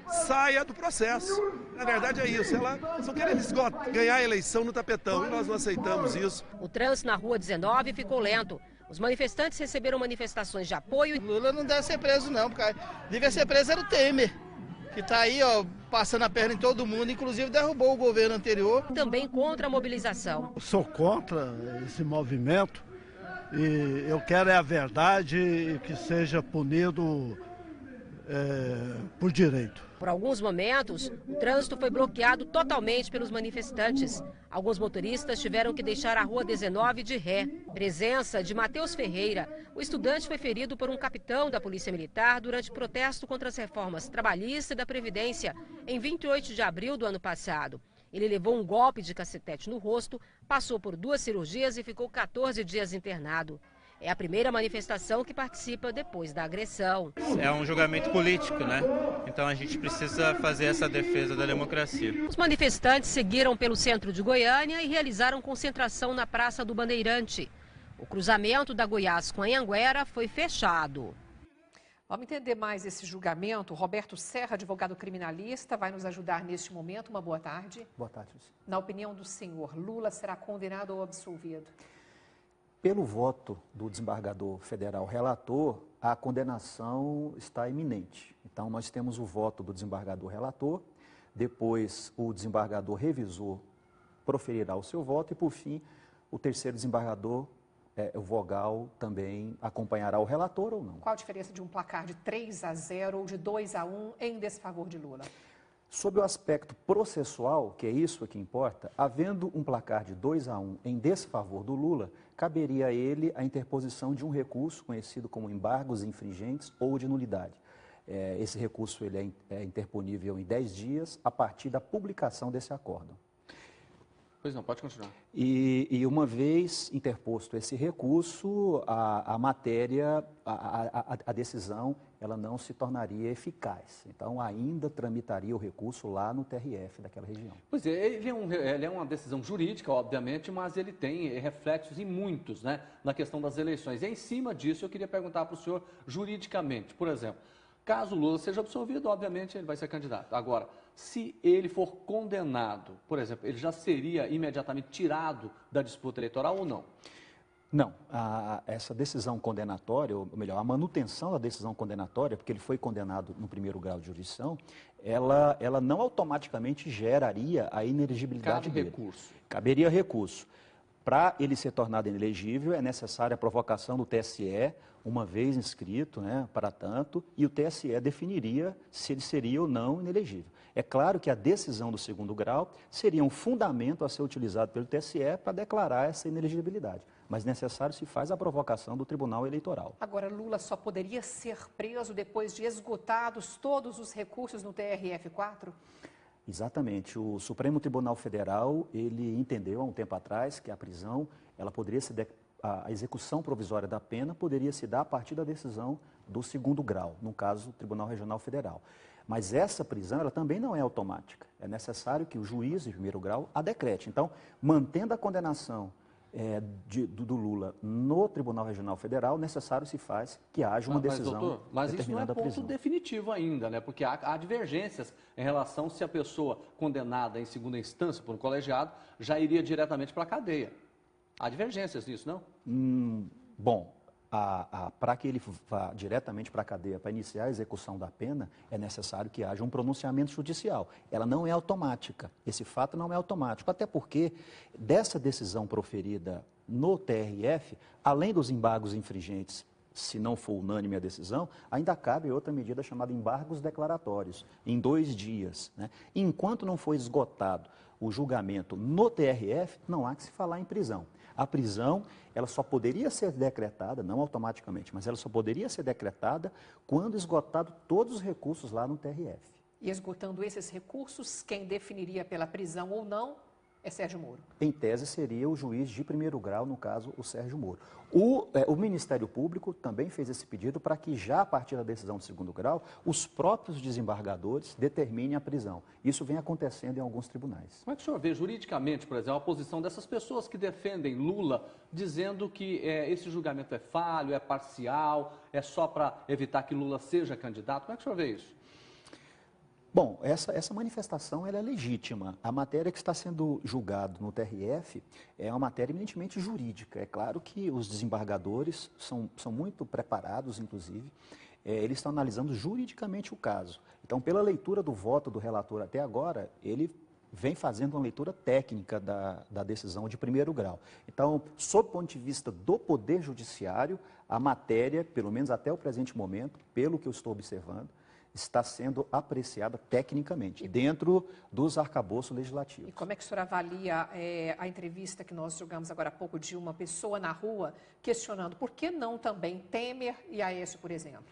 Saia do processo. Na verdade é isso. Elas estão querendo ganhar a eleição no tapetão e nós não aceitamos isso. O trânsito na Rua 19 ficou lento. Os manifestantes receberam manifestações de apoio. Lula não deve ser preso não, porque devia ser preso era o Temer, que está aí, ó, passando a perna em todo mundo, inclusive derrubou o governo anterior. Também contra a mobilização. Eu sou contra esse movimento e eu quero a verdade e que seja punido por direito. Por alguns momentos, o trânsito foi bloqueado totalmente pelos manifestantes. Alguns motoristas tiveram que deixar a Rua 19 de ré. Presença de Matheus Ferreira. O estudante foi ferido por um capitão da Polícia Militar durante protesto contra as reformas trabalhista e da Previdência, em 28 de abril do ano passado. Ele levou um golpe de cacetete no rosto, passou por 2 cirurgias e ficou 14 dias internado. É a primeira manifestação que participa depois da agressão. É um julgamento político, né? Então a gente precisa fazer essa defesa da democracia. Os manifestantes seguiram pelo centro de Goiânia e realizaram concentração na Praça do Bandeirante. O cruzamento da Goiás com a Anhanguera foi fechado. Vamos entender mais esse julgamento. Roberto Serra, advogado criminalista, vai nos ajudar neste momento. Uma boa tarde. Boa tarde. Na opinião do senhor, Lula será condenado ou absolvido? Pelo voto do desembargador federal relator, a condenação está iminente. Então, nós temos o voto do desembargador relator, depois o desembargador revisor proferirá o seu voto e, por fim, o terceiro desembargador, o vogal, também acompanhará o relator ou não. Qual a diferença de um placar de 3-0 ou de 2-1 em desfavor de Lula? Sob o aspecto processual, que é isso que importa, havendo um placar de 2-1 em desfavor do Lula, caberia a ele a interposição de um recurso conhecido como embargos infringentes ou de nulidade. Esse recurso ele é interponível em 10 dias a partir da publicação desse acórdão. Pois não, pode continuar. E uma vez interposto esse recurso, a matéria, a decisão, ela não se tornaria eficaz. Então, ainda tramitaria o recurso lá no TRF daquela região. Pois é, ele é uma decisão jurídica, obviamente, mas ele tem reflexos em muitos, né, na questão das eleições. E em cima disso, eu queria perguntar para o senhor, juridicamente, por exemplo, caso Lula seja absolvido, obviamente, ele vai ser candidato. Agora, se ele for condenado, por exemplo, ele já seria imediatamente tirado da disputa eleitoral ou não? Não, essa decisão condenatória, ou melhor, a manutenção da decisão condenatória, porque ele foi condenado no primeiro grau de jurisdição, ela não automaticamente geraria a inelegibilidade dele. Recurso. Caberia recurso. Para ele ser tornado inelegível, é necessária a provocação do TSE, uma vez inscrito, né, para tanto, e o TSE definiria se ele seria ou não inelegível. É claro que a decisão do segundo grau seria um fundamento a ser utilizado pelo TSE para declarar essa inelegibilidade, mas necessário se faz a provocação do Tribunal Eleitoral. Agora, Lula só poderia ser preso depois de esgotados todos os recursos no TRF4? Exatamente. O Supremo Tribunal Federal, ele entendeu há um tempo atrás que a prisão, ela poderia ser a execução provisória da pena poderia se dar a partir da decisão do segundo grau, no caso, o Tribunal Regional Federal. Mas essa prisão, ela também não é automática. É necessário que o juiz de primeiro grau a decrete. Então, mantendo a condenação do Lula no Tribunal Regional Federal, necessário se faz que haja uma decisão doutor, mas isso não é determinando a ponto prisão. definitivo ainda, né? Porque há divergências em relação se a pessoa condenada em segunda instância por um colegiado já iria diretamente para a cadeia. Há divergências nisso, não? Bom, para que ele vá diretamente para a cadeia, para iniciar a execução da pena, é necessário que haja um pronunciamento judicial. Ela não é automática, esse fato não é automático, até porque dessa decisão proferida no TRF, além dos embargos infringentes, se não for unânime a decisão, ainda cabe outra medida chamada embargos declaratórios, em 2 dias, né? Enquanto não for esgotado o julgamento no TRF, não há que se falar em prisão. A prisão, ela só poderia ser decretada, não automaticamente, mas ela só poderia ser decretada quando esgotado todos os recursos lá no TRF. E esgotando esses recursos, quem definiria pela prisão ou não é Sérgio Moro? Em tese, seria o juiz de primeiro grau, no caso, o Sérgio Moro. O Ministério Público também fez esse pedido para que, já a partir da decisão de segundo grau, os próprios desembargadores determinem a prisão. Isso vem acontecendo em alguns tribunais. Como é que o senhor vê juridicamente, por exemplo, a posição dessas pessoas que defendem Lula, dizendo que esse julgamento é falho, é parcial, é só para evitar que Lula seja candidato? Como é que o senhor vê isso? Bom, essa manifestação ela é legítima. A matéria que está sendo julgada no TRF é uma matéria eminentemente jurídica. É claro que os desembargadores são muito preparados, inclusive. Eles estão analisando juridicamente o caso. Então, pela leitura do voto do relator até agora, ele vem fazendo uma leitura técnica da decisão de primeiro grau. Então, sob o ponto de vista do Poder Judiciário, a matéria, pelo menos até o presente momento, pelo que eu estou observando, está sendo apreciada tecnicamente, dentro dos arcabouços legislativos. E como é que o senhor avalia a entrevista que nós julgamos agora há pouco de uma pessoa na rua questionando por que não também Temer e Aécio, por exemplo?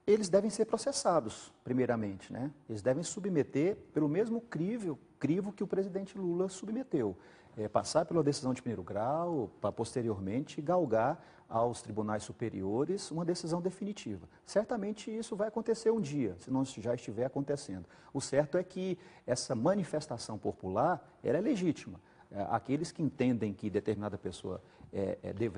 Eles devem ser processados, primeiramente, né? Eles devem submeter pelo mesmo crivo que o presidente Lula submeteu. Passar pela decisão de primeiro grau, para posteriormente galgar aos tribunais superiores uma decisão definitiva. Certamente isso vai acontecer um dia, se não já estiver acontecendo. O certo é que essa manifestação popular ela é legítima. Aqueles que entendem que determinada pessoa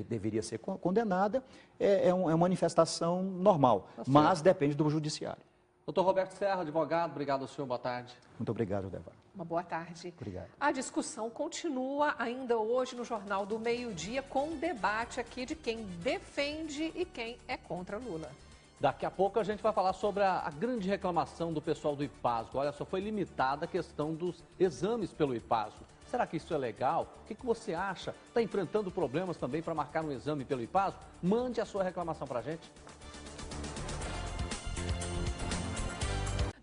deveria ser condenada é uma manifestação normal, mas depende do judiciário. Doutor Roberto Serra, advogado, obrigado ao senhor, boa tarde. Muito obrigado, Devar. Uma boa tarde. Obrigado. A discussão continua ainda hoje no Jornal do Meio-Dia com um debate aqui de quem defende e quem é contra Lula. Daqui a pouco a gente vai falar sobre a grande reclamação do pessoal do IPASGO. Olha, só foi limitada a questão dos exames pelo IPASGO. Será que isso é legal? O que você acha? Está enfrentando problemas também para marcar um exame pelo IPASGO? Mande a sua reclamação para a gente.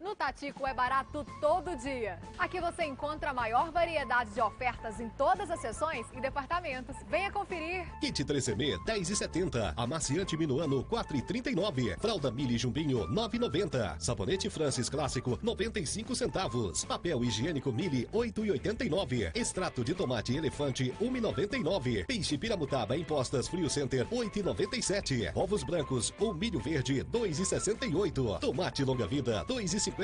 No Tatico é barato todo dia. Aqui você encontra a maior variedade de ofertas em todas as seções e departamentos. Venha conferir. Kit 3M, 10,70. Amaciante Minuano, 4,39. Fralda Mili Jumbinho, 9,90. Sabonete Francis Clássico, 95 centavos. Papel higiênico Mili, 8,89. Extrato de tomate elefante, 1,99. Peixe Piramutaba em Postas Frio Center, 8,97. Ovos brancos ou milho verde, 2,68. Tomate longa vida, 2,55.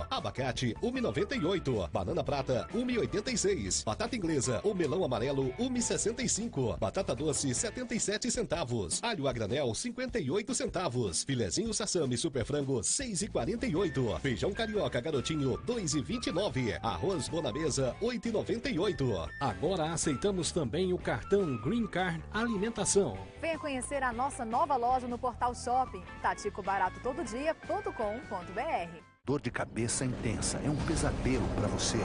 Abacate, 1,98. Banana prata, 1,86. Batata inglesa ou melão amarelo, 1,65. Batata doce, 77 centavos. Alho a granel, 58 centavos. Filezinho Sassami Super Frango, 6,48. Feijão carioca garotinho, 2,29. Arroz Bonamesa, 8,98. Agora aceitamos também o cartão Green Card Alimentação. Venha conhecer a nossa nova loja no Portal Shopping, taticobaratotodia.com.br. Dor de cabeça intensa é um pesadelo para você.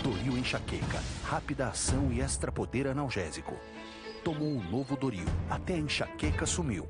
Doril Enxaqueca, rápida ação e extra poder analgésico. Tomou um novo Doril, até a enxaqueca sumiu.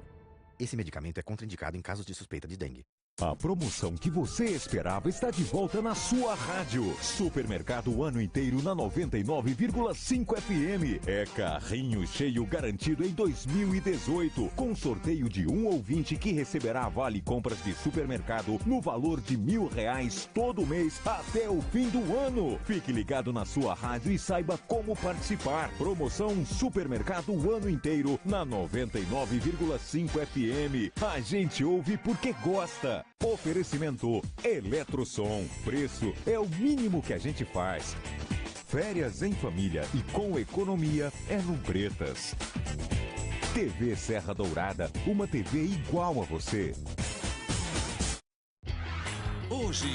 Esse medicamento é contraindicado em casos de suspeita de dengue. A promoção que você esperava está de volta na sua rádio. Supermercado o ano inteiro na 99,5 FM. É carrinho cheio garantido em 2018. Com sorteio de um ouvinte que receberá vale compras de supermercado no valor de R$1.000 todo mês até o fim do ano. Fique ligado na sua rádio e saiba como participar. Promoção Supermercado o ano inteiro na 99,5 FM. A gente ouve porque gosta. Oferecimento Eletrosom. Preço é o mínimo que a gente faz. Férias em família e com economia é no Bretas. TV Serra Dourada, uma TV igual a você. Hoje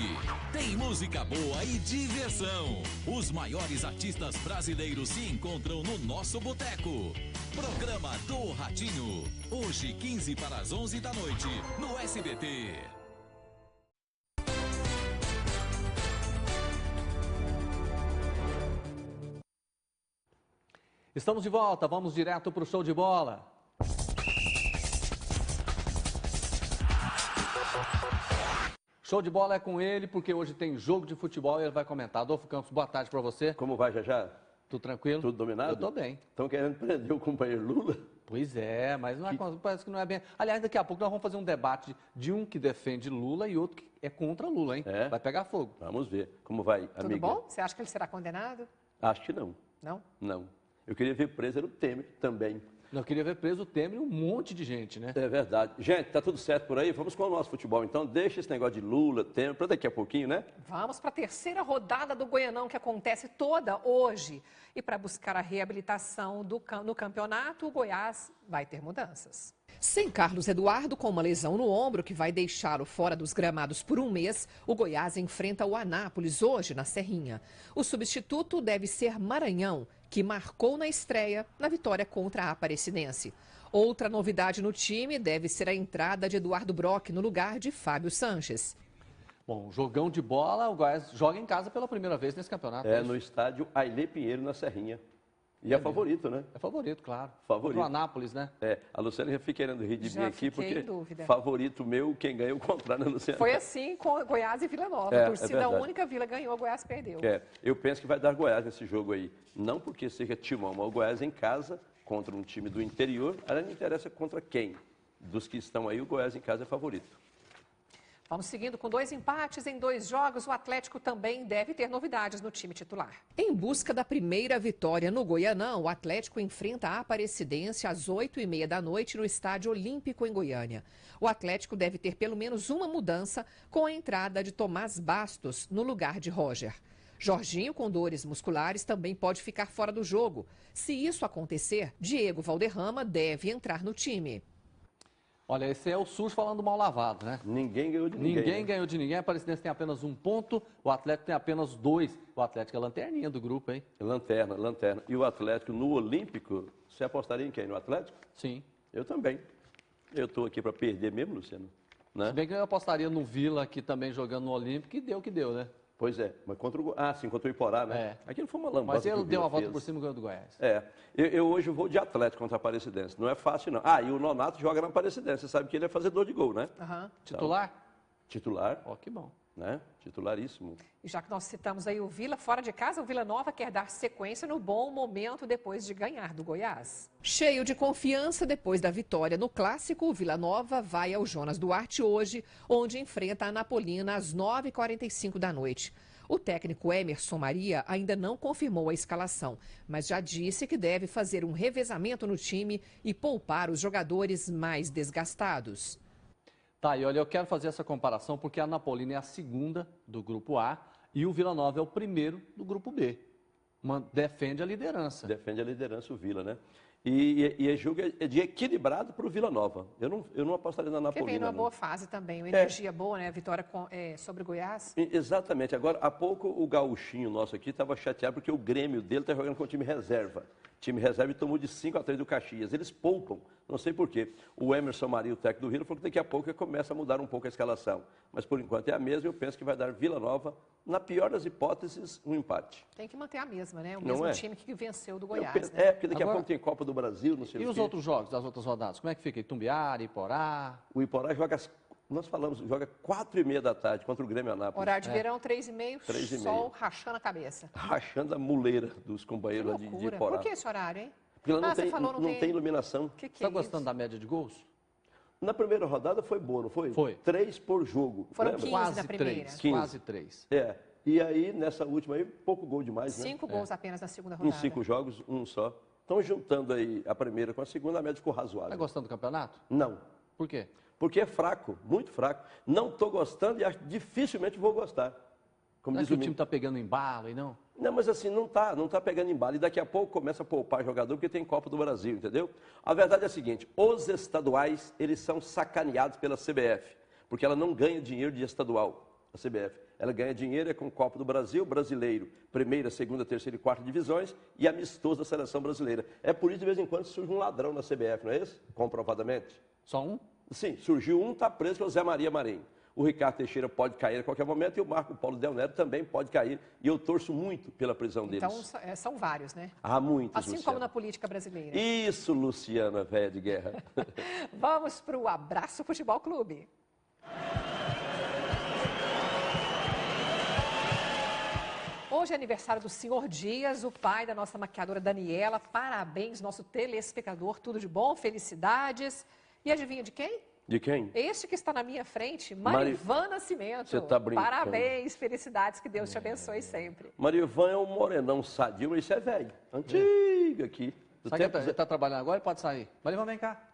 tem música boa e diversão. Os maiores artistas brasileiros se encontram no nosso boteco. Programa do Ratinho. Hoje, 15 para as 11 da noite, no SBT. Estamos de volta, vamos direto para o show de bola. Show de bola é com ele, porque hoje tem jogo de futebol e ele vai comentar. Adolfo Campos, boa tarde para você. Como vai, Jajá? Tudo tranquilo? Tudo dominado? Eu tô bem. Estão querendo prender o companheiro Lula? Pois é, mas não é, parece que não é bem. Aliás, daqui a pouco nós vamos fazer um debate de um que defende Lula e outro que é contra Lula, hein? É? Vai pegar fogo. Vamos ver. Como vai, amiga? Tudo bom? Você acha que ele será condenado? Acho que não. Não? Não. Eu queria ver preso era o Temer também. Eu queria ver preso o Temer e um monte de gente, né? É verdade. Gente, tá tudo certo por aí? Vamos com o nosso futebol, então. Deixa esse negócio de Lula, Temer, para daqui a pouquinho, né? Vamos para a terceira rodada do Goianão, que acontece toda hoje. E para buscar a reabilitação no campeonato, o Goiás vai ter mudanças. Sem Carlos Eduardo, com uma lesão no ombro que vai deixá-lo fora dos gramados por um mês, o Goiás enfrenta o Anápolis hoje na Serrinha. O substituto deve ser Maranhão, que marcou na estreia na vitória contra a Aparecidense. Outra novidade no time deve ser a entrada de Eduardo Brock no lugar de Fábio Sanches. Bom, jogão de bola, o Goiás joga em casa pela primeira vez nesse campeonato. É, no estádio Ailê Pinheiro, na Serrinha. E é favorito, né? É favorito, claro. Favorito. O Anápolis, né? É, a Luciana já fica querendo rir de mim aqui, porque em dúvida. favorito meu, quem ganha o contrário, né, Luciana? Foi assim com Goiás e Vila Nova. É, Torcida é única, Vila ganhou, Goiás perdeu. É, eu penso que vai dar Goiás nesse jogo aí. Não porque seja timão, mas o Goiás em casa, contra um time do interior, ela não interessa contra quem. Dos que estão aí, o Goiás em casa é favorito. Vamos seguindo com 2 empates em 2 jogos. O Atlético também deve ter novidades no time titular. Em busca da primeira vitória no Goianão, o Atlético enfrenta a Aparecidense às 8h30 da noite no Estádio Olímpico em Goiânia. O Atlético deve ter pelo menos uma mudança com a entrada de Tomás Bastos no lugar de Roger. Jorginho, com dores musculares, também pode ficar fora do jogo. Se isso acontecer, Diego Valderrama deve entrar no time. Olha, esse é o SUS falando mal lavado, né? Ninguém ganhou de ninguém. Ninguém ganhou de ninguém. A Aparecidense tem apenas 1 ponto, o Atlético tem apenas 2. O Atlético é a lanterninha do grupo, hein? Lanterna. E o Atlético no Olímpico, você apostaria em quem? No Atlético? Sim. Eu também. Eu estou aqui para perder mesmo, Luciano. Né? Se bem que eu apostaria no Vila aqui também jogando no Olímpico, e deu o que deu, né? Pois é, mas contra o... Ah, sim, contra o Iporá, né? É. Aquilo foi uma lambada. Mas ele deu uma volta por cima e ganhou do Goiás. É. Eu hoje vou de Atlético contra a Aparecidense. Não é fácil, não. Ah, e o Nonato joga na Aparecidense. Você sabe que ele é fazedor de gol, né? Uhum. Titular? Então, titular. Ó, que bom. Né? Titularíssimo. E já que nós citamos aí o Vila, fora de casa, o Vila Nova quer dar sequência no bom momento depois de ganhar do Goiás. Cheio de confiança depois da vitória no Clássico, o Vila Nova vai ao Jonas Duarte hoje, onde enfrenta a Anapolina às 9h45 da noite. O técnico Emerson Maria ainda não confirmou a escalação, mas já disse que deve fazer um revezamento no time e poupar os jogadores mais desgastados. Tá, e olha, eu quero fazer essa comparação porque a Anapolina é a segunda do grupo A e o Vila Nova é o primeiro do grupo B. Defende a liderança. Defende a liderança o Vila, né? E jogo é de equilibrado para o Vila Nova. Eu não apostaria na Anapolina. Porque vem numa boa fase também, uma energia boa, né? Vitória sobre o Goiás. Exatamente. Agora, há pouco o gauchinho nosso aqui estava chateado porque o Grêmio dele está jogando com o time reserva. O time reserva e tomou de 5-3 do Caxias. Eles poupam, não sei porquê. O Emerson Maria, o técnico do Vila, falou que daqui a pouco começa a mudar um pouco a escalação. Mas por enquanto é a mesma, eu penso que vai dar Vila Nova, na pior das hipóteses, um empate. Tem que manter a mesma, né? O mesmo time que venceu do Goiás, né? É, porque daqui a pouco tem Copa do Brasil, não sei o quê. E os outros jogos, das outras rodadas? Como é que fica? Itumbiara, Iporá? O Iporá joga, nós falamos, joga 4h30 da tarde contra o Grêmio Anápolis. Horário de verão, 3h30, sol rachando a cabeça. Rachando a muleira dos companheiros lá de Iporá. Por que esse horário, hein? Porque ela não tem iluminação. Você está gostando da média de gols? Na primeira rodada foi boa, não foi? Foi. 3 por jogo. Foram 15 na primeira. 15. Quase 3. É. E aí, nessa última aí, pouco gol demais, 5 gols apenas na segunda rodada. Em 5 jogos, um só. Então, juntando aí a primeira com a segunda, a média ficou razoável. Está gostando do campeonato? Não. Por quê? Porque é fraco, muito fraco. Não estou gostando e acho que dificilmente vou gostar. Como Não é diz que o o time está pegando embalo e não? Não, mas assim, não tá pegando embalo. E daqui a pouco começa a poupar jogador porque tem Copa do Brasil, entendeu? A verdade é a seguinte, os estaduais, eles são sacaneados pela CBF, porque ela não ganha dinheiro de estadual, a CBF. Ela ganha dinheiro com Copa do Brasil, brasileiro, primeira, segunda, terceira e quarta divisões e amistoso da seleção brasileira. É por isso, de vez em quando, surge um ladrão na CBF, não é isso? Comprovadamente. Só um? Sim, surgiu um, está preso, que é o Zé Maria Marinho. O Ricardo Teixeira pode cair a qualquer momento e o Marco Paulo Del Nero também pode cair. E eu torço muito pela prisão deles. Então, são vários, né? Há muitos, Assim Luciana. como na política brasileira. Isso, Luciana, velha de guerra. Vamos para o Abraço Futebol Clube. Hoje é aniversário do senhor Dias, o pai da nossa maquiadora Daniela. Parabéns, nosso telespectador. Tudo de bom, felicidades. E adivinha de quem? De quem? Este que está na minha frente, Marivan Nascimento. Você tá brincando. Parabéns, felicidades, que Deus te abençoe sempre. Marivan é um morenão sadio, mas isso é velho. Antigo aqui. Sabe que ele está trabalhando agora e pode sair? Marivan, vem cá.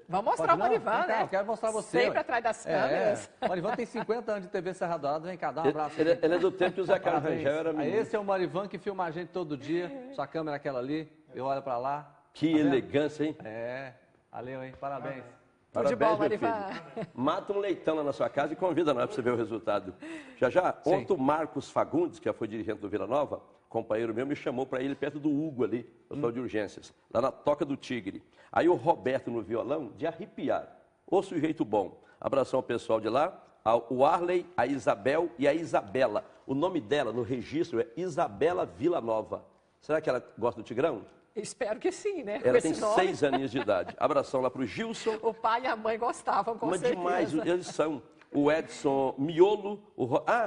Vamos mostrar o Marivan, né? Eu quero mostrar você. Sempre atrás das câmeras. Marivan tem 50 anos de TV Serra Dourada. Vem cá, dá um abraço. Ele é do tempo que o Zé Carlos Rangel era menino. Esse é o Marivan que filma a gente todo dia. Sua câmera é aquela ali. Eu olho para lá. Que elegância, hein? Valeu, hein? Parabéns. Parabéns, de bom, meu Marivan. filho. Mata um leitão lá na sua casa e convida nós para você ver o resultado. Já, ontem o Marcos Fagundes, que foi dirigente do Vila Nova, companheiro meu, me chamou para ir perto do Hugo ali, hospital de urgências, lá na Toca do Tigre. Aí o Roberto no violão, de arrepiar. Ô sujeito bom. Abração ao pessoal de lá, o Arley, a Isabel e a Isabela. O nome dela no registro é Isabela Vila Nova. Será que ela gosta do Tigrão? Espero que sim, né? Ela tem 6 aninhos de idade. Abração lá para o Gilson. O pai e a mãe gostavam, com certeza. Mas demais, eles são. O Edson Miolo.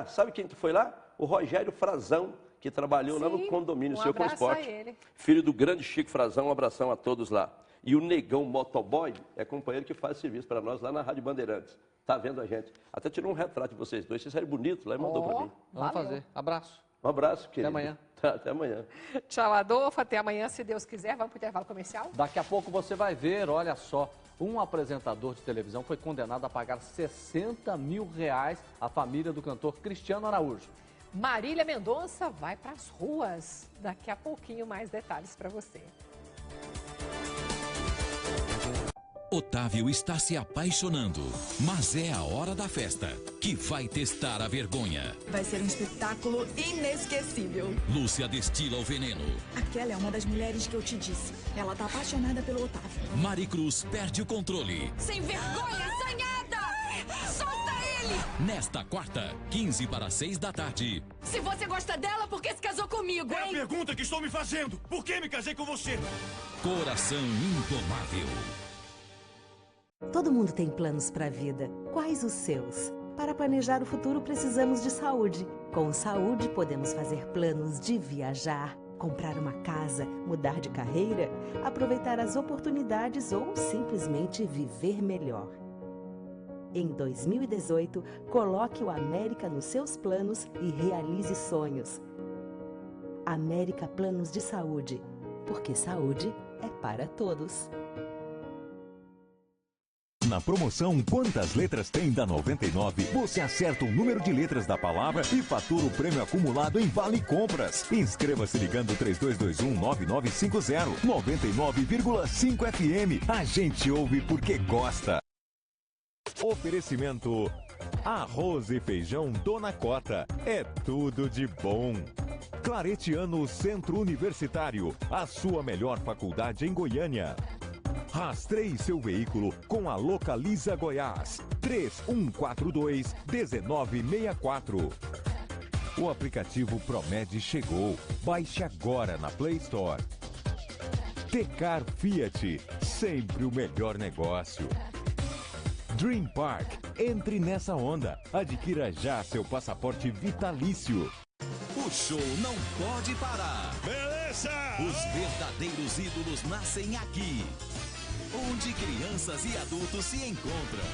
Sabe quem que foi lá? O Rogério Frazão, que trabalhou lá no condomínio Seu Transporte. Filho do grande Chico Frazão, um abração a todos lá. E o Negão Motoboy é companheiro que faz serviço para nós lá na Rádio Bandeirantes. Tá vendo a gente? Até tirou um retrato de vocês dois. Vocês saíram bonitos lá e mandou para mim. Vamos fazer. Abraço. Um abraço, querido. Até amanhã. Até amanhã. Tchau, Adolfo. Até amanhã, se Deus quiser. Vamos para o intervalo comercial? Daqui a pouco você vai ver, olha só. Um apresentador de televisão foi condenado a pagar R$60 mil à família do cantor Cristiano Araújo. Marília Mendonça vai para as ruas. Daqui a pouquinho mais detalhes para você. Otávio está se apaixonando, mas é a hora da festa, que vai testar a vergonha. Vai ser um espetáculo inesquecível. Lúcia destila o veneno. Aquela é uma das mulheres que eu te disse. Ela tá apaixonada pelo Otávio. Maricruz perde o controle. Sem vergonha, assanhada! Solta ele! Nesta quarta, 15 para 6 da tarde. Se você gosta dela, por que se casou comigo, hein? É a pergunta que estou me fazendo. Por que me casei com você? Coração Indomável. Todo mundo tem planos para a vida. Quais os seus? Para planejar o futuro, precisamos de saúde. Com saúde, podemos fazer planos de viajar, comprar uma casa, mudar de carreira, aproveitar as oportunidades ou simplesmente viver melhor. Em 2018, coloque o América nos seus planos e realize sonhos. América Planos de Saúde, porque saúde é para todos. Na promoção Quantas Letras Tem da 99, você acerta o número de letras da palavra e fatura o prêmio acumulado em Vale Compras. Inscreva-se ligando 3221-9950, 99,5 FM. A gente ouve porque gosta. Oferecimento Arroz e Feijão Dona Cota. É tudo de bom. Claretiano Centro Universitário, a sua melhor faculdade em Goiânia. Rastreie seu veículo com a Localiza Goiás, 3142-1964. O aplicativo Promed chegou. Baixe agora na Play Store. Tecar Fiat, sempre o melhor negócio. Dream Park, entre nessa onda. Adquira já seu passaporte vitalício. O show não pode parar. Beleza! Os verdadeiros ídolos nascem aqui, onde crianças e adultos se encontram.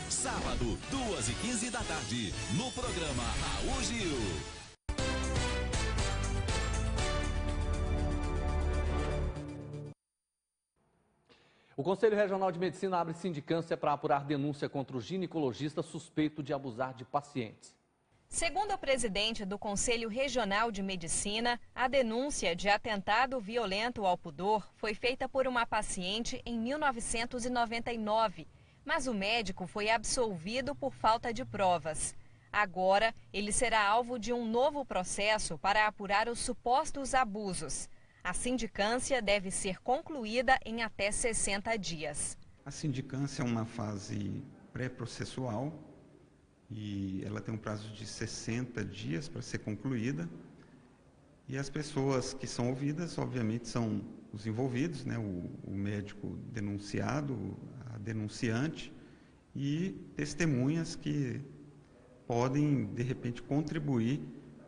Sábado, 2h15 da tarde, no programa Raul Gil. O Conselho Regional de Medicina abre sindicância para apurar denúncia contra o ginecologista suspeito de abusar de pacientes. Segundo o presidente do Conselho Regional de Medicina, a denúncia de atentado violento ao pudor foi feita por uma paciente em 1999, mas o médico foi absolvido por falta de provas. Agora, ele será alvo de um novo processo para apurar os supostos abusos. A sindicância deve ser concluída em até 60 dias. A sindicância é uma fase pré-processual e ela tem um prazo de 60 dias para ser concluída. E as pessoas que são ouvidas, obviamente, são os envolvidos, né? O médico denunciado, a denunciante e testemunhas que podem, de repente, contribuir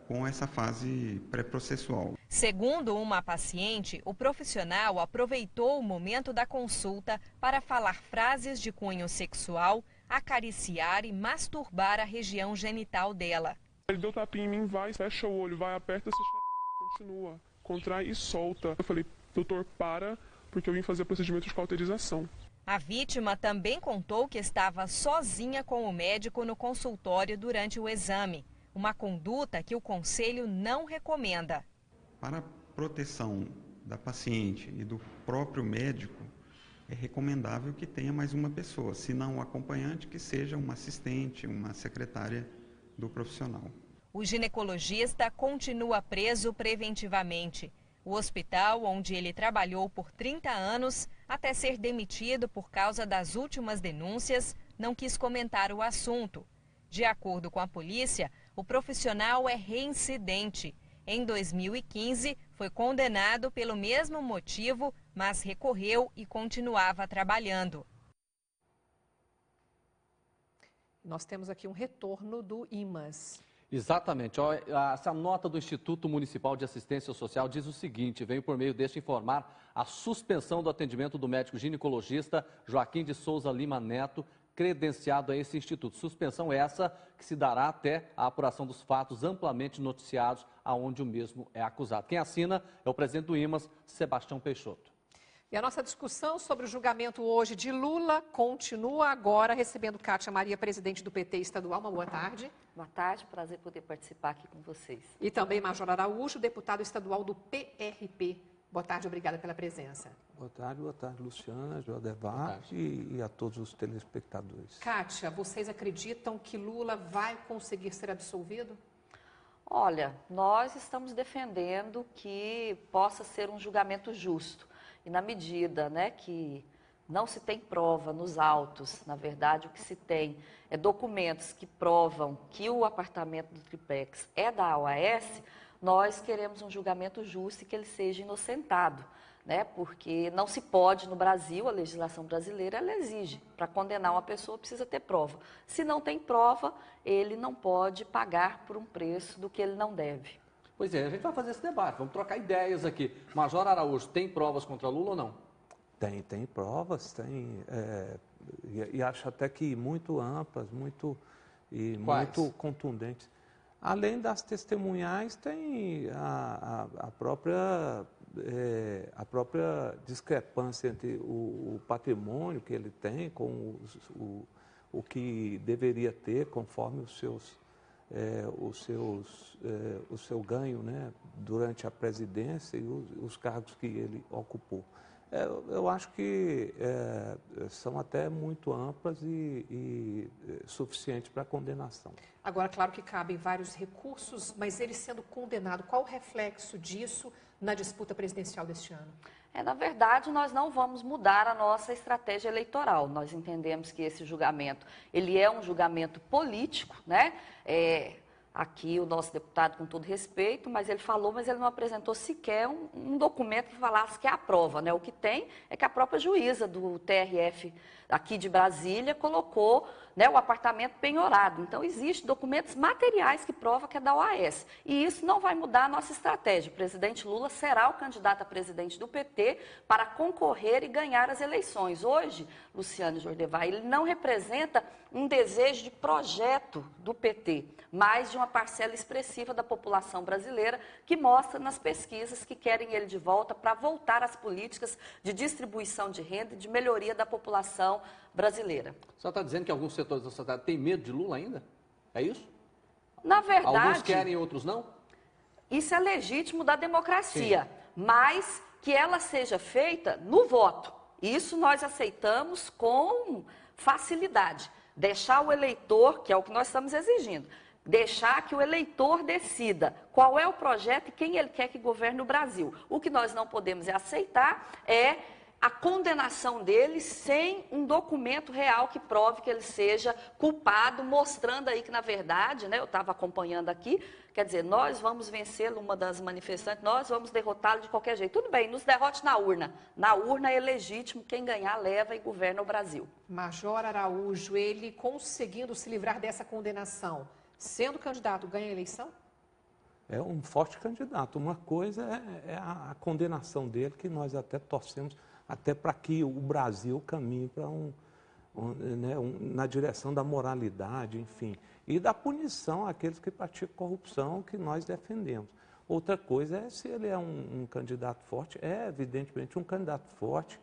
com essa fase pré-processual. Segundo uma paciente, o profissional aproveitou o momento da consulta para falar frases de cunho sexual, acariciar e masturbar a região genital dela. Ele deu tapinha em mim, vai, fecha o olho, vai, aperta, continua, contrai e solta. Eu falei, doutor, para, porque eu vim fazer procedimento de cauterização. A vítima também contou que estava sozinha com o médico no consultório durante o exame, uma conduta que o conselho não recomenda. Para a proteção da paciente e do próprio médico, é recomendável que tenha mais uma pessoa, se não um acompanhante, que seja uma assistente, uma secretária do profissional. O ginecologista continua preso preventivamente. O hospital, onde ele trabalhou por 30 anos, até ser demitido por causa das últimas denúncias, não quis comentar o assunto. De acordo com a polícia, o profissional é reincidente. Em 2015, foi condenado pelo mesmo motivo, mas recorreu e continuava trabalhando. Nós temos aqui um retorno do IMAS. Exatamente. Essa nota do Instituto Municipal de Assistência Social diz o seguinte: veio por meio deste informar a suspensão do atendimento do médico ginecologista Joaquim de Souza Lima Neto, credenciado a esse instituto. Suspensão essa que se dará até a apuração dos fatos amplamente noticiados, aonde o mesmo é acusado. Quem assina é o presidente do IMAS, Sebastião Peixoto. E a nossa discussão sobre o julgamento hoje de Lula continua agora, recebendo Kátia Maria, presidente do PT estadual. Uma boa tarde. Boa tarde, prazer poder participar aqui com vocês. E também Major Araújo, deputado estadual do PRP. Boa tarde, obrigada pela presença. Boa tarde, Luciana, Jodevá e a todos os telespectadores. Kátia, vocês acreditam que Lula vai conseguir ser absolvido? Olha, nós estamos defendendo que possa ser um julgamento justo. E na medida, né, que não se tem prova nos autos, na verdade o que se tem é documentos que provam que o apartamento do triplex é da OAS, nós queremos um julgamento justo e que ele seja inocentado, né? Porque não se pode no Brasil, a legislação brasileira ela exige, para condenar uma pessoa precisa ter prova. Se não tem prova, ele não pode pagar por um preço do que ele não deve. Pois é, a gente vai fazer esse debate, vamos trocar ideias aqui. Major Araújo, tem provas contra Lula ou não? Tem provas, e acho até que muito amplas, muito contundentes. Além das testemunhais, tem a própria discrepância entre o patrimônio que ele tem com o que deveria ter conforme o seu ganho, né, durante a presidência e os cargos que ele ocupou. Eu acho que são até muito amplas e suficientes para condenação. Agora, claro que cabem vários recursos, mas ele sendo condenado, qual o reflexo disso na disputa presidencial deste ano? Na verdade, nós não vamos mudar a nossa estratégia eleitoral. Nós entendemos que esse julgamento, ele é um julgamento político, né? Aqui o nosso deputado, com todo respeito, mas ele não apresentou sequer um documento que falasse que é a prova, né? O que tem é que a própria juíza do TRF aqui de Brasília colocou, né, o apartamento penhorado. Então, existem documentos materiais que provam que é da OAS. E isso não vai mudar a nossa estratégia. O presidente Lula será o candidato a presidente do PT para concorrer e ganhar as eleições. Hoje, Luciano Jordevá, ele não representa um desejo de projeto do PT, mas de uma parcela expressiva da população brasileira que mostra nas pesquisas que querem ele de volta para voltar às políticas de distribuição de renda e de melhoria da população brasileira. Você está dizendo que alguns setores da sociedade têm medo de Lula ainda? É isso? Na verdade... Alguns querem, outros não? Isso é legítimo da democracia, mas que ela seja feita no voto. Isso nós aceitamos com facilidade. Deixar o eleitor, que é o que nós estamos exigindo, deixar que o eleitor decida qual é o projeto e quem ele quer que governe o Brasil. O que nós não podemos aceitar é a condenação dele sem um documento real que prove que ele seja culpado, mostrando aí que, na verdade, né, eu estava acompanhando aqui, quer dizer, nós vamos vencê-lo, uma das manifestantes, nós vamos derrotá-lo de qualquer jeito. Tudo bem, nos derrote na urna. Na urna é legítimo, quem ganhar leva e governa o Brasil. Major Araújo, ele conseguindo se livrar dessa condenação, sendo candidato, ganha a eleição? É um forte candidato. Uma coisa é a condenação dele, que nós até torcemos até para que o Brasil caminhe para na direção da moralidade, enfim, e da punição àqueles que praticam corrupção, que nós defendemos. Outra coisa é se ele é um candidato forte, é evidentemente um candidato forte,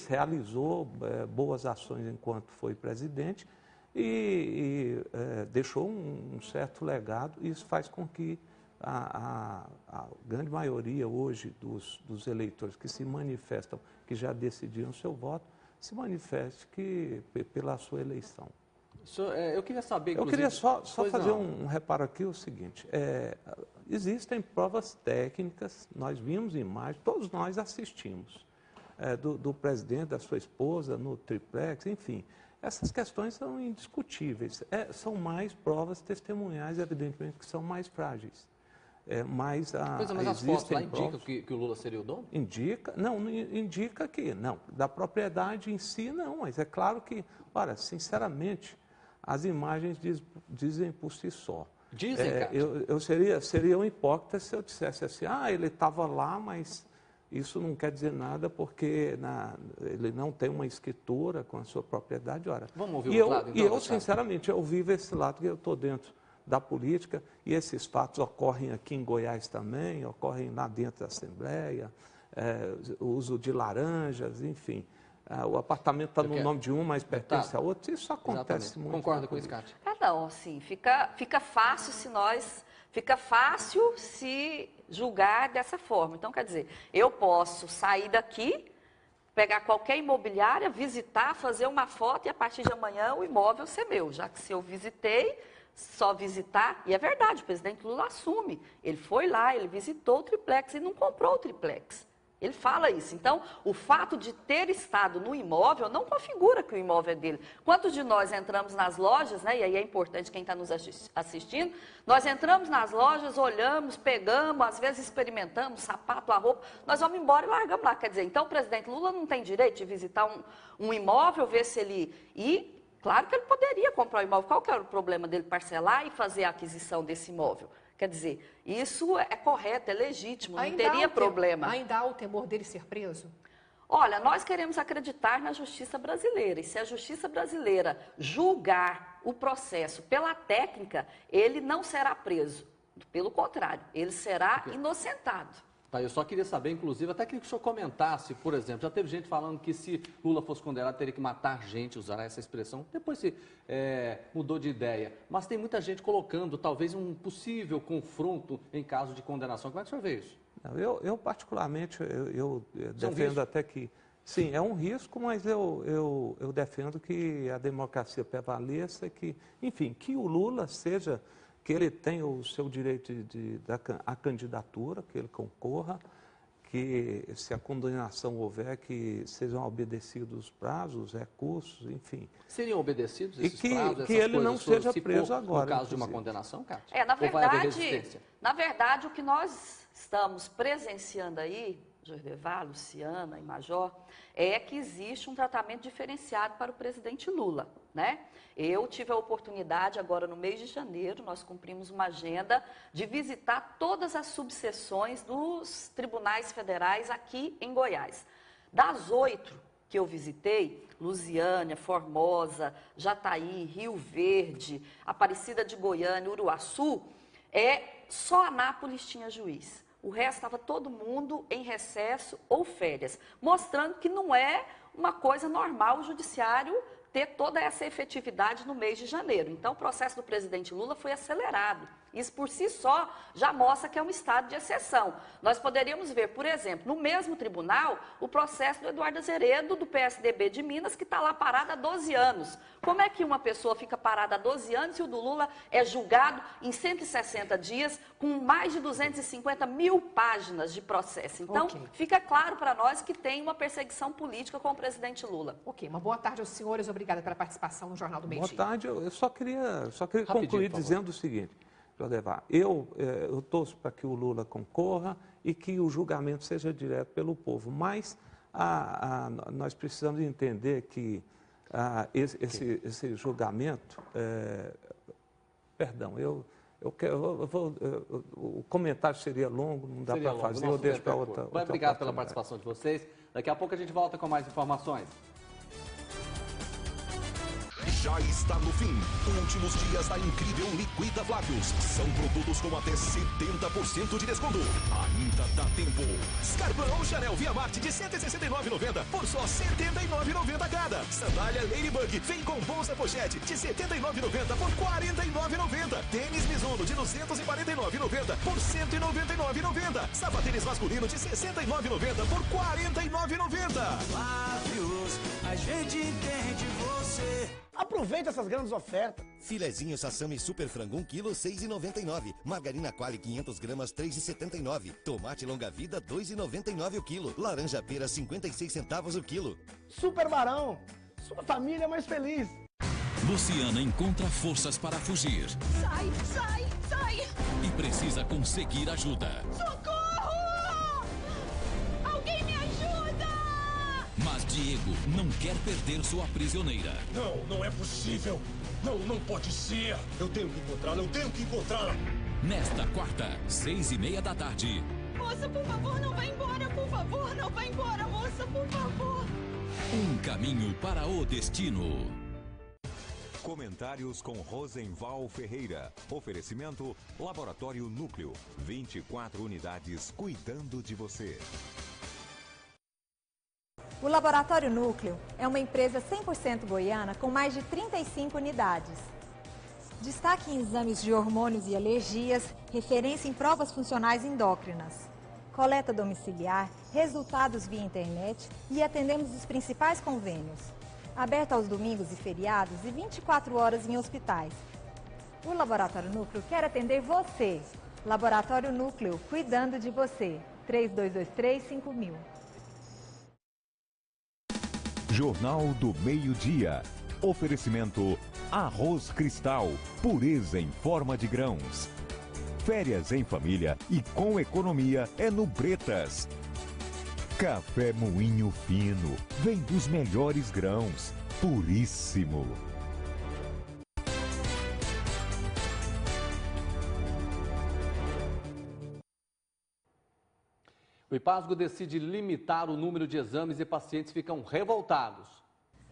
realizou boas ações enquanto foi presidente e deixou um certo legado. Isso faz com que a grande maioria hoje dos eleitores que se manifestam, que já decidiram seu voto, se manifeste pela sua eleição. Eu queria saber, inclusive... Eu queria só fazer um reparo aqui, o seguinte, existem provas técnicas, nós vimos imagens, todos nós assistimos, do presidente, da sua esposa, no triplex, enfim. Essas questões são indiscutíveis, são mais provas testemunhais, evidentemente, que são mais frágeis. Mas as fotos lá indicam que o Lula seria o dono? Indica que não. Da propriedade em si, não. Mas é claro que, olha, sinceramente, as imagens dizem por si só. Dizem, cara. Eu seria um hipócrita se eu dissesse assim, ele estava lá, mas isso não quer dizer nada porque ele não tem uma escritura com a sua propriedade. Ora, vamos ouvir o lado, então, sinceramente, eu vivo esse lado que eu estou dentro da política, e esses fatos ocorrem aqui em Goiás também, ocorrem lá dentro da Assembleia, o uso de laranjas, enfim. O apartamento está no nome de um, mas pertence a outro. Isso acontece muito. Concorda com isso, Cátia? Não, assim, fica fácil se julgar dessa forma. Então, quer dizer, eu posso sair daqui, pegar qualquer imobiliária, visitar, fazer uma foto e a partir de amanhã o imóvel ser meu, já que se eu visitei, só visitar, e é verdade, o presidente Lula assume, ele foi lá, ele visitou o triplex e não comprou o triplex. Ele fala isso. Então, o fato de ter estado no imóvel não configura que o imóvel é dele. Quantos de nós entramos nas lojas, né? E aí é importante quem está nos assistindo, nós entramos nas lojas, olhamos, pegamos, às vezes experimentamos, sapato, a roupa, nós vamos embora e largamos lá. Quer dizer, então o presidente Lula não tem direito de visitar um imóvel, ver se ele... Claro que ele poderia comprar o imóvel. Qual que era o problema dele parcelar e fazer a aquisição desse imóvel? Quer dizer, isso é correto, é legítimo, não teria problema. Ainda há o temor dele ser preso? Olha, nós queremos acreditar na justiça brasileira. E se a justiça brasileira julgar o processo pela técnica, ele não será preso. Pelo contrário, ele será inocentado. Eu só queria saber, inclusive, até que o senhor comentasse, por exemplo, já teve gente falando que se Lula fosse condenado, teria que matar gente, usar essa expressão, depois se mudou de ideia. Mas tem muita gente colocando, talvez, um possível confronto em caso de condenação. Como é que o senhor vê isso? Eu particularmente, eu defendo até que... Sim, é um risco, mas eu defendo que a democracia prevaleça, que o Lula seja... que ele tenha o seu direito à candidatura, que ele concorra, que se a condenação houver, que sejam obedecidos os prazos, os recursos, enfim. Seriam obedecidos esses prazos, essas que ele coisas, não seja preso agora. No caso de uma condenação, Cátia? Na verdade, o que nós estamos presenciando aí, Jordevar, Luciana e Major, é que existe um tratamento diferenciado para o presidente Lula, né? Eu tive a oportunidade, agora no mês de janeiro, nós cumprimos uma agenda de visitar todas as subseções dos tribunais federais aqui em Goiás. Das 8 que eu visitei, Lusiânia, Formosa, Jataí, Rio Verde, Aparecida de Goiânia, Uruaçu, só Anápolis tinha juiz. O resto estava todo mundo em recesso ou férias, mostrando que não é uma coisa normal o judiciário ter toda essa efetividade no mês de janeiro. Então, o processo do presidente Lula foi acelerado. Isso, por si só, já mostra que é um estado de exceção. Nós poderíamos ver, por exemplo, no mesmo tribunal, o processo do Eduardo Azeredo, do PSDB de Minas, que está lá parado há 12 anos. Como é que uma pessoa fica parada há 12 anos e o do Lula é julgado em 160 dias, com mais de 250 mil páginas de processo? Então, fica claro para nós que tem uma perseguição política com o presidente Lula. Ok, uma boa tarde aos senhores. Obrigada pela participação no Jornal do Meio Dia. Boa tarde. Eu só queria concluir dizendo o seguinte. Eu torço para que o Lula concorra e que o julgamento seja direto pelo povo, mas nós precisamos entender que esse julgamento, o comentário seria longo, não dá para fazer, eu deixo para outra. Obrigado pela participação de vocês. Daqui a pouco a gente volta com mais informações. Já está no fim. Últimos dias da incrível Liquida Flávios. São produtos com até 70% de desconto. Ainda dá tempo. Scarpão Chanel Via Marte de R$ 169,90 por só R$ 79,90 cada. Sandália Ladybug vem com bolsa pochete de R$ 79,90 por R$ 49,90. Tênis Mizuno de R$ 249,90 por R$ 199,90. Sapatênis masculino de R$ 69,90 por R$ 49,90. Flávios, a gente entende você. Aproveite essas grandes ofertas. Filezinho Sassami Super Frango 1 kg, 6,99. Margarina Quali 500 gramas, 3,79. Tomate longa vida, 2,99 o quilo. Laranja pera, 56 centavos o quilo. Super Barão, sua família mais feliz. Luciana encontra forças para fugir. Sai, sai, sai! E precisa conseguir ajuda. Socorro! Alguém me ajuda! Mas Diego não quer perder sua prisioneira. Não é possível. Não pode ser. Eu tenho que encontrá-la. Nesta quarta, 6:30 da tarde. Moça, por favor, não vá embora, por favor. Não vá embora, moça, por favor. Um caminho para o destino. Comentários com Rosenval Ferreira. Oferecimento Laboratório Núcleo. 24 unidades cuidando de você. O Laboratório Núcleo é uma empresa 100% goiana com mais de 35 unidades. Destaque em exames de hormônios e alergias, referência em provas funcionais endócrinas. Coleta domiciliar, resultados via internet e atendemos os principais convênios. Aberto aos domingos e feriados e 24 horas em hospitais. O Laboratório Núcleo quer atender você. Laboratório Núcleo, cuidando de você. 3223-5000. Jornal do Meio-Dia. Oferecimento Arroz Cristal, pureza em forma de grãos. Férias em família e com economia é no Bretas. Café Moinho Fino, vem dos melhores grãos, puríssimo. O IPASGO decide limitar o número de exames e pacientes ficam revoltados.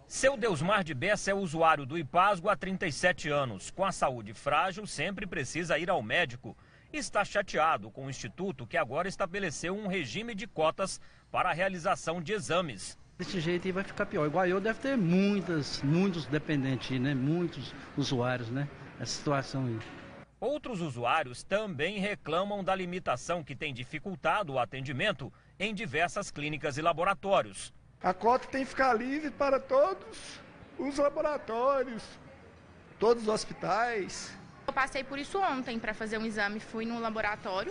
Seu Deusmar de Bessa é usuário do IPASGO há 37 anos. Com a saúde frágil, sempre precisa ir ao médico. Está chateado com o Instituto, que agora estabeleceu um regime de cotas para a realização de exames. Desse jeito aí vai ficar pior. Igual eu, deve ter muitos dependentes, né? Muitos usuários, né? Essa situação aí. Outros usuários também reclamam da limitação que tem dificultado o atendimento em diversas clínicas e laboratórios. A cota tem que ficar livre para todos os laboratórios, todos os hospitais. Eu passei por isso ontem para fazer um exame, fui no laboratório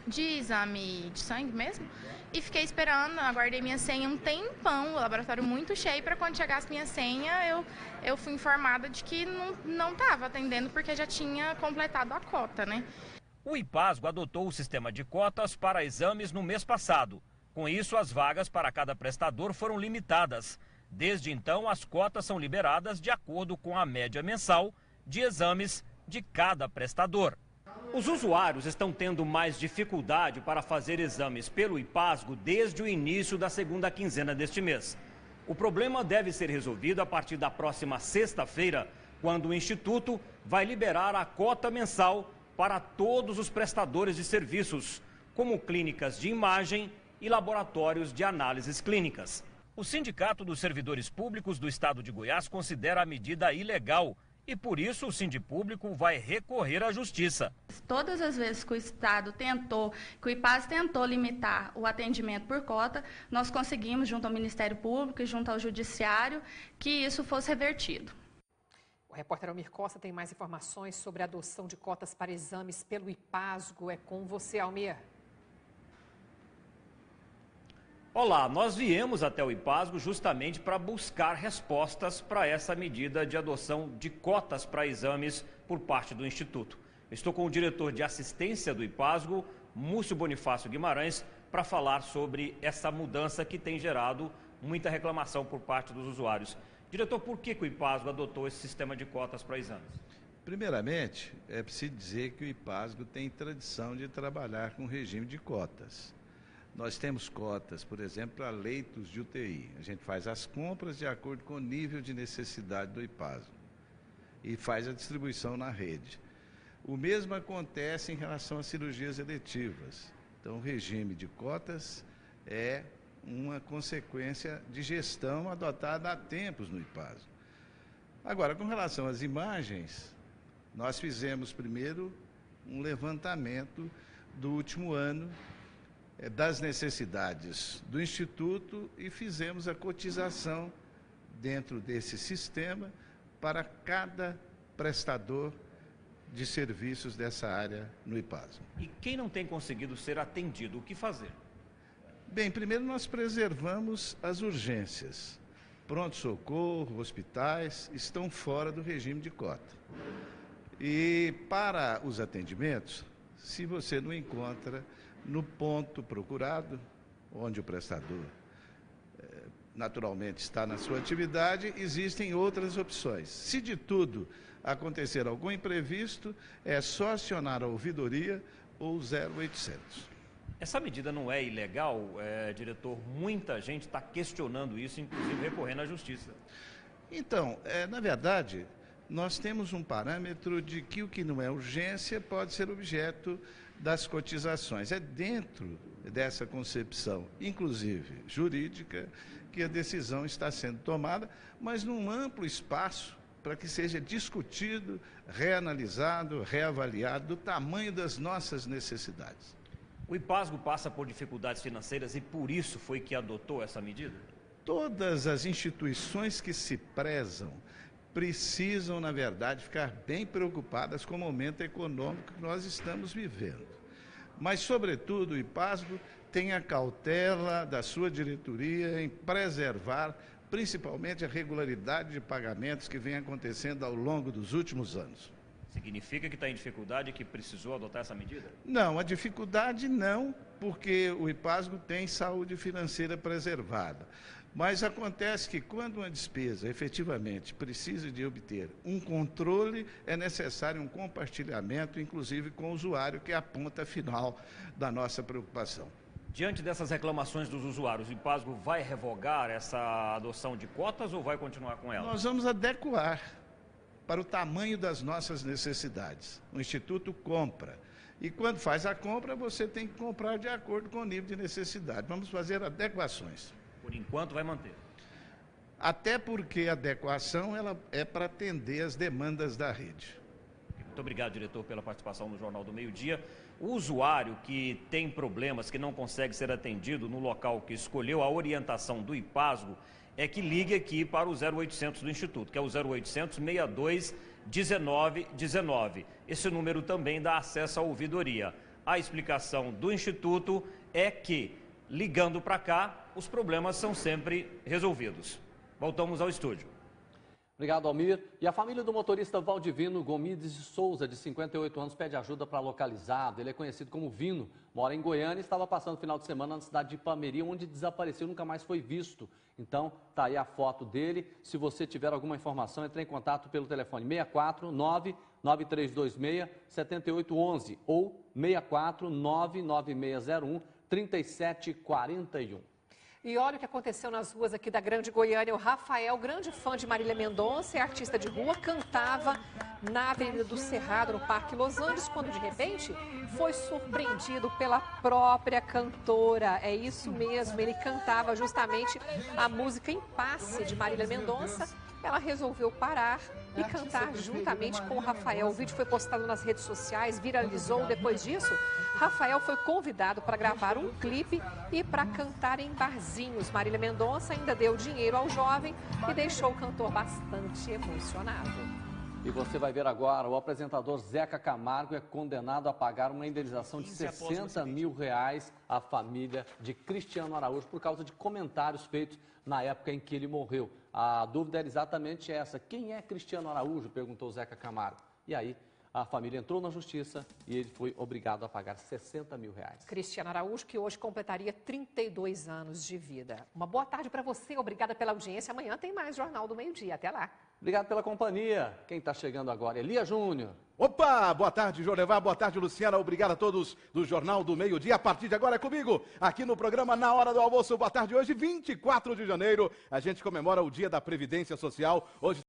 de exame de sangue mesmo e fiquei esperando, aguardei minha senha um tempão, o laboratório muito cheio, para quando chegasse minha senha eu fui informada de que não estava atendendo porque já tinha completado a cota, né? O IPASGO adotou o sistema de cotas para exames no mês passado. Com isso, as vagas para cada prestador foram limitadas. Desde então, as cotas são liberadas de acordo com a média mensal de exames de cada prestador. Os usuários estão tendo mais dificuldade para fazer exames pelo IPASGO desde o início da segunda quinzena deste mês. O problema deve ser resolvido a partir da próxima sexta-feira, quando o Instituto vai liberar a cota mensal para todos os prestadores de serviços, como clínicas de imagem e laboratórios de análises clínicas. O Sindicato dos Servidores Públicos do Estado de Goiás considera a medida ilegal e, por isso, o Sindipúblico vai recorrer à Justiça. Todas as vezes que o Estado tentou, que o IPAS tentou limitar o atendimento por cota, nós conseguimos, junto ao Ministério Público e junto ao Judiciário, que isso fosse revertido. O repórter Almir Costa tem mais informações sobre a adoção de cotas para exames pelo IPASGO. É com você, Almir. Olá, nós viemos até o IPASGO justamente para buscar respostas para essa medida de adoção de cotas para exames por parte do Instituto. Estou com o diretor de assistência do IPASGO, Múcio Bonifácio Guimarães, para falar sobre essa mudança que tem gerado muita reclamação por parte dos usuários. Diretor, por que o IPASGO adotou esse sistema de cotas para exames? Primeiramente, é preciso dizer que o IPASGO tem tradição de trabalhar com regime de cotas. Nós temos cotas, por exemplo, para leitos de UTI. A gente faz as compras de acordo com o nível de necessidade do IPASGO e faz a distribuição na rede. O mesmo acontece em relação às cirurgias eletivas. Então, o regime de cotas é uma consequência de gestão adotada há tempos no IPASGO. Agora, com relação às imagens, nós fizemos primeiro um levantamento do último ano das necessidades do Instituto e fizemos a cotização dentro desse sistema para cada prestador de serviços dessa área no IPASGO. E quem não tem conseguido ser atendido, o que fazer? Bem, primeiro nós preservamos as urgências. Pronto-socorro, hospitais estão fora do regime de cota. E para os atendimentos, se você não encontra no ponto procurado, onde o prestador naturalmente está na sua atividade, existem outras opções. Se de tudo acontecer algum imprevisto, é só acionar a ouvidoria ou 0800. Essa medida não é ilegal, diretor? Muita gente está questionando isso, inclusive recorrendo à Justiça. Então, na verdade, nós temos um parâmetro de que o que não é urgência pode ser objeto das cotizações. É dentro dessa concepção, inclusive jurídica, que a decisão está sendo tomada, mas num amplo espaço para que seja discutido, reanalisado, reavaliado do tamanho das nossas necessidades. O IPASGO passa por dificuldades financeiras e por isso foi que adotou essa medida? Todas as instituições que se prezam precisam, na verdade, ficar bem preocupadas com o momento econômico que nós estamos vivendo. Mas, sobretudo, o IPASGO tem a cautela da sua diretoria em preservar, principalmente, a regularidade de pagamentos que vem acontecendo ao longo dos últimos anos. Significa que está em dificuldade e que precisou adotar essa medida? Não, a dificuldade não, porque o IPASGO tem saúde financeira preservada. Mas acontece que quando uma despesa efetivamente precisa de obter um controle, é necessário um compartilhamento, inclusive com o usuário, que é a ponta final da nossa preocupação. Diante dessas reclamações dos usuários, o IPASGO vai revogar essa adoção de cotas ou vai continuar com ela? Nós vamos adequar para o tamanho das nossas necessidades. O Instituto compra. E quando faz a compra, você tem que comprar de acordo com o nível de necessidade. Vamos fazer adequações. Por enquanto vai manter. Até porque a adequação ela é para atender as demandas da rede. Muito obrigado, diretor, pela participação no Jornal do Meio-Dia. O usuário que tem problemas, que não consegue ser atendido no local que escolheu a orientação do IPASGO, é que ligue aqui para o 0800 do Instituto, que é o 0800 62 19 19. Esse número também dá acesso à ouvidoria. A explicação do Instituto é que, ligando para cá, os problemas são sempre resolvidos. Voltamos ao estúdio. Obrigado, Almir. E a família do motorista Valdivino Gomides de Souza, de 58 anos, pede ajuda para localizado. Ele é conhecido como Vino, mora em Goiânia e estava passando o final de semana na cidade de Ipameri, onde desapareceu e nunca mais foi visto. Então, tá aí a foto dele. Se você tiver alguma informação, entre em contato pelo telefone 649-9326-7811 ou 649-9601-3741. E olha o que aconteceu nas ruas aqui da Grande Goiânia. O Rafael, grande fã de Marília Mendonça e artista de rua, cantava na Avenida do Cerrado, no Parque Los Andes, quando de repente foi surpreendido pela própria cantora. É isso mesmo, ele cantava justamente a música Impasse de Marília Mendonça. Ela resolveu parar e cantar juntamente com o Rafael. O vídeo foi postado nas redes sociais, viralizou. Depois disso, Rafael foi convidado para gravar um clipe e para cantar em barzinhos. Marília Mendonça ainda deu dinheiro ao jovem e deixou o cantor bastante emocionado. E você vai ver agora, o apresentador Zeca Camargo é condenado a pagar uma indenização de R$60 mil à família de Cristiano Araújo por causa de comentários feitos na época em que ele morreu. A dúvida era exatamente essa: quem é Cristiano Araújo? Perguntou Zeca Camargo. E aí a família entrou na justiça e ele foi obrigado a pagar R$60 mil. Cristiano Araújo, que hoje completaria 32 anos de vida. Uma boa tarde para você, obrigada pela audiência. Amanhã tem mais Jornal do Meio-Dia. Até lá. Obrigado pela companhia. Quem está chegando agora é Elia Júnior. Opa, boa tarde, Jorevar, boa tarde, Luciana, obrigado a todos do Jornal do Meio-Dia. A partir de agora é comigo, aqui no programa Na Hora do Almoço. Boa tarde, hoje, 24 de janeiro, a gente comemora o Dia da Previdência Social. Hoje